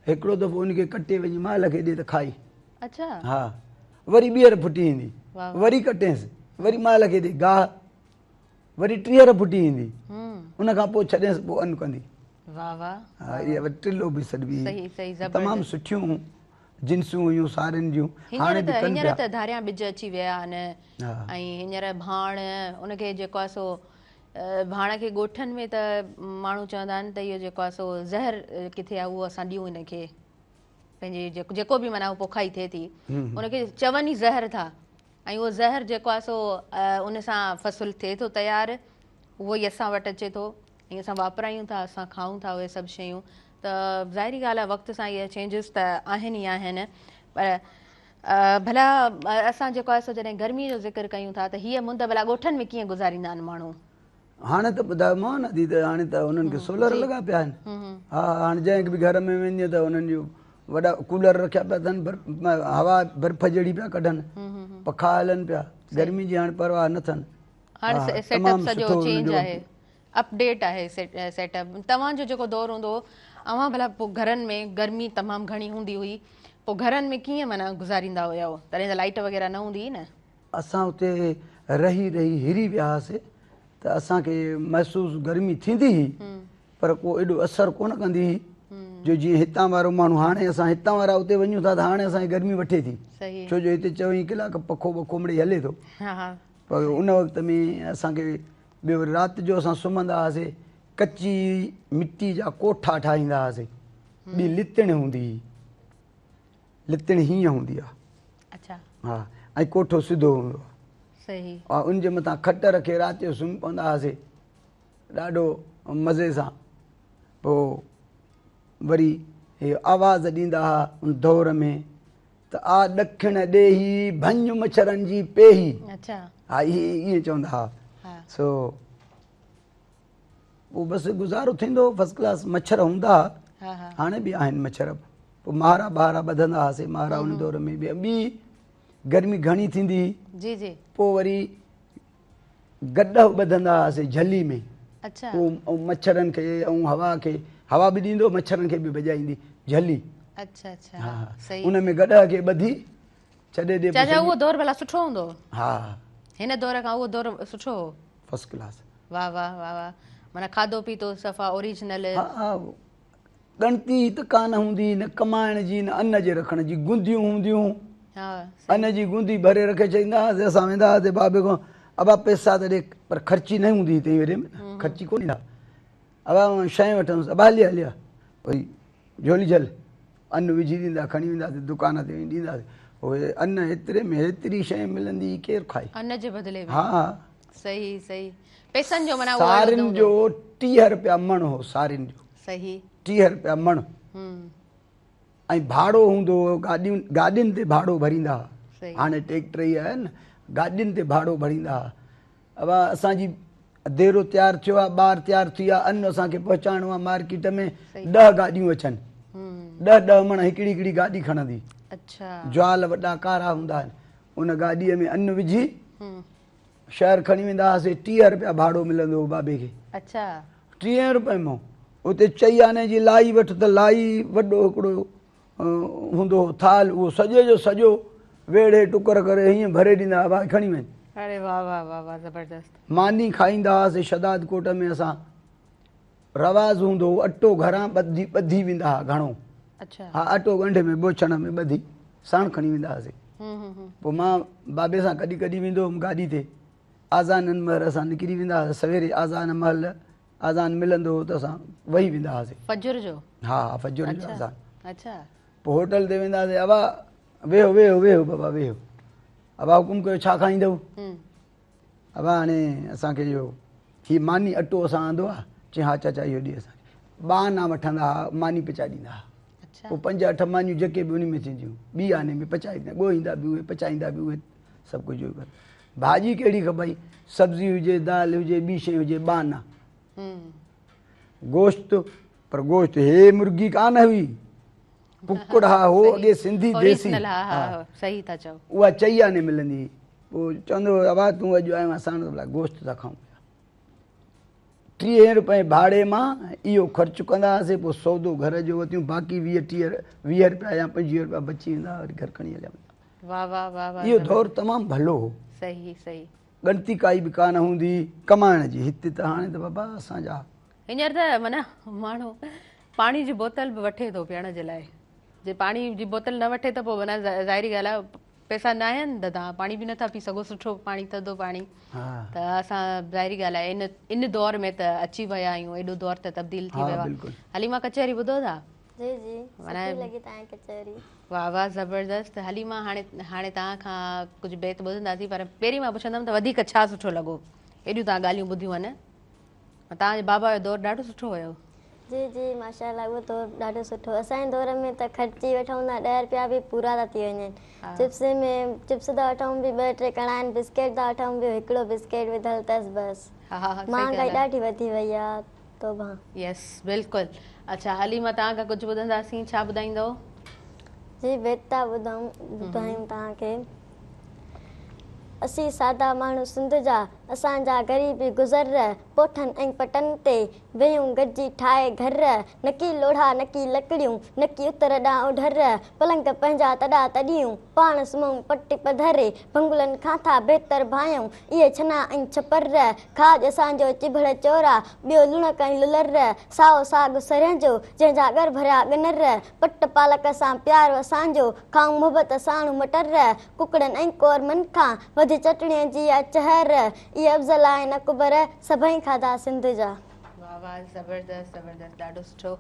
हिकिड़ो दफ़ो हुनखे कटे वञी माल खे ॾे त खाई। अच्छा। हा वरी ॿीहर फुटी ईंदी, वरी कटेसि, वरी माल खे ॾे गाह, वरी 3 फुटी ईंदी, उन खां पोइ छॾेसि, पोइ अन्न कंदी। वाह वाह। हा इहा वरी ट्रिलो बि सॾिबी, सही सही तमामु सुठियूं जिन्सूं हुयूं सारियुनि जूं। हाणे बि कनि हींअर पिया। त धारियां ॿिज अची विया आहिनि, ऐं हींअर भाण, उनखे जेको आहे सो भाण खे ॻोठनि में त माण्हू चवंदा आहिनि त इहो जेको आहे सो ज़हर किथे आहे, उहो असां ॾियूं हिनखे, पंहिंजे जेको बि माना पोखाई थिए थी उनखे चवनि ई ज़हर था, ऐं उहो ज़हर जेको आहे सो उन सां फ़सुलु थिए थो तयारु, उहो ई असां वटि अचे थो, ऐं असां वापरायूं था, असां खाऊं था उहे सभु शयूं। त ज़ाहिरी ॻाल्हि आहे वक़्त सां इहे चेंजिस त आहिनि ई आहिनि, पर भला असां जेको आहे सो जॾहिं गर्मीअ जो ज़िक्र कयूं था त हीअ मुंद भला ॻोठनि में कीअं गुज़ारींदा आहिनि माण्हू? हाणे त ॿुधायोमांव न थी, त हाणे त हुननि खे सोलर लॻा पिया आहिनि। हा हाणे जंहिं बि घर में वेंदी त हुननि जो वॾा कूलर रखिया पिया अथनि, हवा बर्फ़ जहिड़ी पिया कढनि, पखा हलनि पिया, गर्मी जी हाणे परवाह न अथनि। हाणे सेटअप सॼो चेंज आहे, अपडेट आहे सेटअप। तव्हांजो जेको दौरु हूंदो, अवां भला पोइ घरनि में गर्मी तमामु घणी हूंदी हुई, पोइ घरनि में कीअं माना गुज़ारींदा हुया? तॾहिं त लाइट वग़ैरह न हूंदी न? असां हुते रही रही हिरी विया हुआसीं, त असांखे महसूसु गर्मी थींदी हुई, पर को एॾो असरु कोन कंदी हुई, जो जीअं हितां वारो माण्हू, हाणे असां हितां वारा उते वञूं था त हाणे असांखे गर्मी वठे थी, छो जो हिते 24 कलाक पखो बखो मिड़ेई हले थो। पर उन वक़्त में असांखे ॿियो वरी राति जो असां सुम्हंदा हुआसीं, कची मिटी जा कोठा ठाहींदा हुआसीं, ॿी लितण हूंदी हुई, लितण हीअं हूंदी आहे। अच्छा। हा ऐं कोठो सिधो हूंदो आहे। सही। ऐं उनजे मथां खट रखे राति जो सुम्ही पवंदा हुआसीं ॾाढो मज़े सां। पोइ वरी हे आवाज़ ॾींदा हुआ उन दौर में त आ ॾखिण ॾेही भंज मच्छरनि जी पेही। अच्छा। हा ईअं चवंदा हुआ। सो पोइ बसि गुज़ारो थींदो, फस्ट क्लास मच्छर हूंदा, हाणे बि आहिनि मच्छर। पोइ महारा ॿाहिरा ॿधंदा हुआसीं, महारा उन दौर में बि। ॿी गर्मी घणी थींदी जी जी, पोइ वरी गॾ ॿधंदा हुआसीं झली में। अच्छा। पोइ मच्छरनि खे ऐं हवा खे, हवा बि ॾींदो, मच्छरनि खे बि भॼाईंदी झली। अच्छा अच्छा। हा सही। उन में गॾ खे ॿधी छॾे ॾे। चाचा उहो दौर भला सुठो हूंदो? हा हिन दौर खां उहो दौर सुठो हो, फस्ट क्लास। वाह वाह वाह वाह। माना खाधो पीतो सफ़ा ओरिजिनल। हा गणती त कान हूंदी, न कमाइण जी न अन्न जे रखण जी। गुंदियूं हूंदियूं, अन्न जी गुंदी भरे रखे चईंदा हुआसीं, असां वेंदा हुआसीं बाबे खां, अबा पैसा त ॾे, पर ख़र्ची न हूंदी हिते वेरे में, ख़र्ची कोन ॾींदा। अबा शइ वठूंसि, अबा हलिया हलिया भई झोली झल अन्न विझी ॾींदा, खणी वेंदासीं दुकान ते वञी ॾींदासीं। उहे अन्न हेतिरे में हेतिरी शइ मिलंदी, केरु खाए अन्न जे बदिले में? हा सही सही। पैसनि जो माना सारियुनि जो 30 रुपया मण हो, सारियुनि जो। सही। 30 रुपया मण। ऐं भाड़ो हूंदो हो, गाॾियुनि ते भाड़ो भरींदा हुआ। हाणे ट्रैक्टर ई आहिनि, गाॾियुनि ते भाड़ो भरींदा हुआ। अब असांजी देरो तयारु थियो आहे, ॿार तयारु थी विया, अन्न असांखे पहुचाइणो आहे मार्केट में, 10 गाॾियूं अचनि, 10 मण हिकिड़ी हिकिड़ी गाॾी खणंदी। अच्छा ज्वाल वॾा कारा हूंदा आहिनि, उन गाॾीअ में अन्न विझी शहर खणी वेंदा हुआसीं। 30 रुपया भाड़ो मिलंदो हो बाबे खे। अच्छा 30 रुपए में उते चई आने जी लाई वठि त लाई वॾो हिकिड़ो हूंदो हो थाल, उहो सॼे जो सॼो वेड़े टुकर करे हीअं भरे ॾींदा हुआ, भाई खणी वञ। अरे वाह वाह वाह वाह ज़बरदस्त। मानी खाईंदा हुआसीं शदाद कोट में। असां रवाज़ हूंदो हो, अटो घरां ॿधी वेंदा हुआ घणो। अच्छा हा, अटो ॻंढे में बोछण में ॿधी साण खणी वेंदा हुआसीं। पोइ मां बाबे सां कॾहिं कॾहिं वेंदो हुउमि गाॾी ते। आज़ाननि महिल असां निकिरी वेंदा हुआसीं, सवेरे आज़ान महिल आज़ान मिलंदो हो त असां वेही वेंदा हुआसीं। फजर जो? हा फजर जो आज़ान। अच्छा पोइ होटल ते वेंदा हुआसीं। अबा वेहो वेहो वेहो बाबा वेहो। अबा हुकुम कयो छा खाईंदव? अबा हाणे असांखे इहो हीअ मानी अटो असां आंदो आहे, चई हा चाचा इहो ॾे असांखे। 2 आना वठंदा हुआ, मानी पचाए ॾींदा हुआ। पोइ 5-8 मानियूं जेके बि उन में थींदियूं, 2 आने में पचाए ॾींदा, ॻोहींदा बि उहे, पचाईंदा बि उहे, सभु कुझु उहे। भाॼी कहिड़ी खपई, सब्ज़ी हुजे, दाल हुजे, ॿी शइ हुजे, 2 आना। गोश्त, पर गोश्त हे मुर्गी कान हुई, कुकड़ हा हो अॻे सिंधी देसी। सही था चओ। उहा 4 आने मिलंदी हुई। पोइ चवंदो अबा तूं अॼु आयो असां गोश्त था खाऊं। 30 रुपए भाड़े मां इहो ख़र्चु कंदा हुआसीं। पोइ सौदो घर जो वरितियूं, बाक़ी 20 रुपया या 25 रुपया बची वेंदा, वरी घर खणी हलिया वेंदा। वाह वाह वाह वाह। इहो दौर तमामु भलो हो। सही सही। गणती काई बि कान हूंदी कमाइण जी। हिते त हाणे त बाबा असांजा हींअर त माना माण्हू पाणी जी बोतल बि वठे थो पीअण जे लाइ। जे पाणी जी बोतल न वठे त पोइ माना ज़ाहिरी ॻाल्हि आहे पैसा न आहिनि त तव्हां पाणी बि नथा पी सघो, सुठो पाणी, थधो पाणी। त असां ज़ाहिरी ॻाल्हि आहे इन दौर में त अची विया आहियूं, एॾो दौर त तब्दील थी वियो आहे। हलीमा कचहरी ॿुधो था? जी जी लॻी तव्हां कचहरी। वाह वाह ज़बरदस्त। हलीमा हाणे तव्हां खां कुझु बेत ॿुधंदासीं, पर पहिरीं मां पुछंदमि त वधीक छा सुठो लॻो? एॾियूं तव्हां ॻाल्हियूं ॿुधियूं आहिनि, तव्हांजे बाबा जो दौरु ॾाढो सुठो हुयो। जी जी माशाल्लाह, उहो दौरु ॾाढो सुठो। असांजे दौर में त ख़र्ची वठूं था 10 रुपया बि पूरा था थी वञनि। चिप्स था वठूं बि 2-3 कणा आहिनि, बिस्किट था वठूं बि हिकिड़ो बिस्किट विधल अथसि बसि। महांगाई ॾाढी वधी वई आहे तौबा। यस बिल्कुलु। अच्छा हलीमा तव्हां खां कुझु ॿुधंदासीं, छा ॿुधाईंदव? जी बेता ॿुधायूं तव्हांखे। असीं सादा माण्हू सिंध जा, असांजा ग़रीबी गुज़र, पोठनि ऐं पटनि ते वेयूं गॾिजी ठाहे घर। नकी लोढ़ा नकी लकड़ियूं, नकी उतर ॾांहुं उढर, पलंग पंहिंजा तॾा तॾियूं, पाण सुम्हूं पटी पधरे, भंगुलनि खां था बहितर भायूं। इहे छना ऐं छपर, खाज असांजो चिभड़ चोरा, ॿियो लुणक ऐं लुलर, साओ साग सरियं जो जंहिंजा ॻर भरिया ॻनर, पट पालक सां प्यारो असांजो, खाऊं मुहबत साणू मटर, कुकड़नि ऐं कोरमनि खां वधी चटणीअ जी चहर। इहे अफ़ज़ल आहिनि अकबर, सभई खाधा सिंध जा। वाह वाह ज़बरदस्त ज़बरदस्त, ॾाढो सुठो।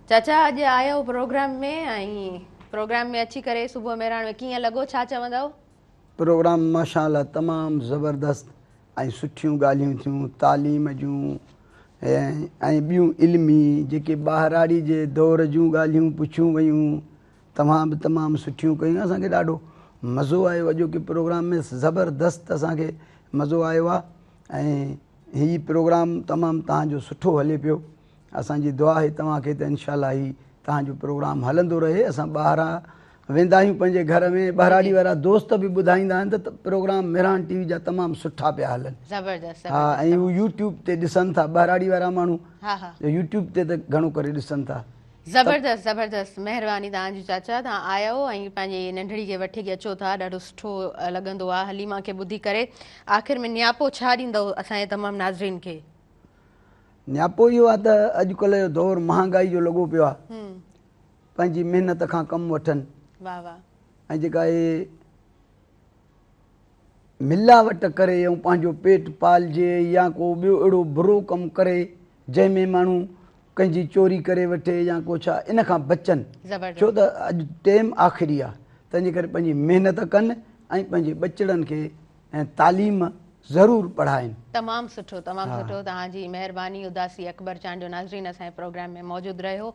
चाचा अॼु आयो प्रोग्राम में, ऐं प्रोग्राम में अची करे सुबुह महिराण में कीअं लॻो, छा चवंदव? प्रोग्राम माशाल्लाह तमामु ज़बरदस्त ऐं सुठियूं ॻाल्हियूं थियूं, तालीम जूं ऐं ॿियूं इल्मी जेके ॿाहिराड़ी जे दौर जूं ॻाल्हियूं पुछियूं वयूं, तमामु सुठियूं कयूं। असांखे ॾाढो मज़ो आयो अॼोके प्रोग्राम में, ज़बरदस्त असांखे मज़ो आयो आहे। ऐं हीअ प्रोग्राम तमामु तव्हांजो सुठो हले पियो। असांजी दुआ आहे तव्हांखे त इनशाला ही तव्हांजो प्रोग्राम हलंदो रहे। असां ॿाहिरां वेंदा आहियूं पंहिंजे घर में, ॿाहिराड़ी वारा दोस्त बि ॿुधाईंदा आहिनि त प्रोग्राम मेहरान टीवी जा तमामु सुठा पिया हलनि। ज़बरदस्त। हा, ऐं हू यूट्यूब ते ॾिसनि था ॿाहिराड़ी वारा माण्हू, यूट्यूब ते त घणो करे ॾिसनि था। ज़बरदस्त ज़बरदस्त, महिरबानी तव्हांजी चाचा, तव्हां आयो ऐं पंहिंजी नंढड़ी खे वठी अचो था, ॾाढो सुठो लॻंदो आहे हलीमा खे ॿुधी करे। आख़िर में नियापो छा ॾींदव असांजे तमामु नाज़रीन खे? नियापो इहो आहे त अॼुकल्ह जो दौरु महांगाई जो लॻो पियो आहे, पंहिंजी महिनत खां कमु वठनि। वाह वाह। ऐं जेका इहे मिलावट करे ऐं पंहिंजो पेट पालजे या को ॿियो अहिड़ो बुरो कमु करे जंहिंमें माण्हू कंहिंजी चोरी करे वठे या को छा, इन खां बचनि। छो त अॼु टाइम आख़िरी आहे, तंहिंजे करे पंहिंजी महिनत कनि ऐं पंहिंजे ॿचड़नि खे ऐं तालीम ज़रूरु पढ़ाइनि। तमामु सुठो तव्हांजी महिरबानी। उदासी अकबर चांद जो नाज़रीन असांजे प्रोग्राम में मौजूदु रहियो।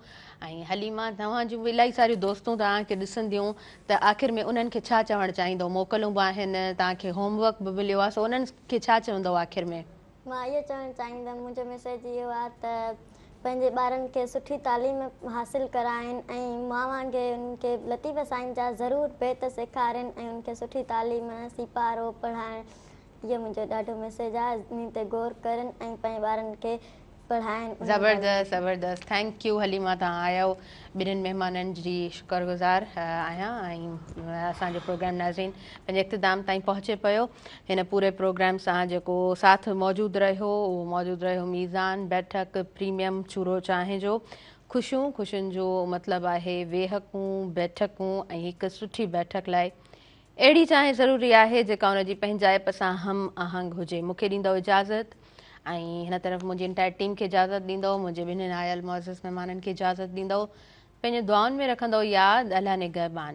ऐं हलीमा, तव्हां जूं इलाही सारियूं दोस्तूं तव्हांखे ॾिसंदियूं त आख़िर में उन्हनि खे छा चवणु चाहींदो? मोकलूं बि आहिनि, तव्हांखे होमवर्क बि मिलियो आहे, सो उन्हनि खे छा चवंदव आख़िर में? मां इहो चवणु चाहींदमि, मुंहिंजो मैसेज इहो आहे त पंहिंजे ॿारनि खे सुठी तालीम हासिलु कराइनि ऐं माउनि खे उन्हनि खे लतीफ़ साईं जा ज़रूरु बेत सेखारीनि ऐं उन्हनि खे सुठी तालीम सिपारो पढ़ाइणु, इहो मुंहिंजो ॾाढो मैसेज आहे। इन ते गौर करनि ऐं पंहिंजे ॿारनि खे पढ़ाइनि। ज़बरदस्त थैंक यू हलीमा, तव्हां आयो। ॿिन्हिनि महिमाननि जी शुक्रगुज़ार आहियां ऐं असांजो प्रोग्राम नाज़रीन पंहिंजे इख़्तिताम ताईं पहुचे पियो। हिन पूरे प्रोग्राम सां जेको साथ मौजूदु रहियो उहो मौजूदु रहियो मीज़ान बैठक प्रीमियम चूरो चांहि जो। ख़ुशियुनि जो मतिलबु आहे वेहकूं बैठकूं ऐं हिकु सुठी बैठक लाइ अहिड़ी चांहि ज़रूरी आहे जेका हुनजी पंहिंजाइप सां हम आहंग हुजे। मूंखे ॾींदव इजाज़त ऐं हिन तरफ़ मुंहिंजी इंटायर टीम खे इजाज़त ॾींदव, मुंहिंजे ॿिन्हिनि आयल मुअज़्ज़िज़ महिमाननि खे इजाज़त ॾींदव। पंहिंजे दुआउनि में रखंदव यादि, अल्लाह निगहबान।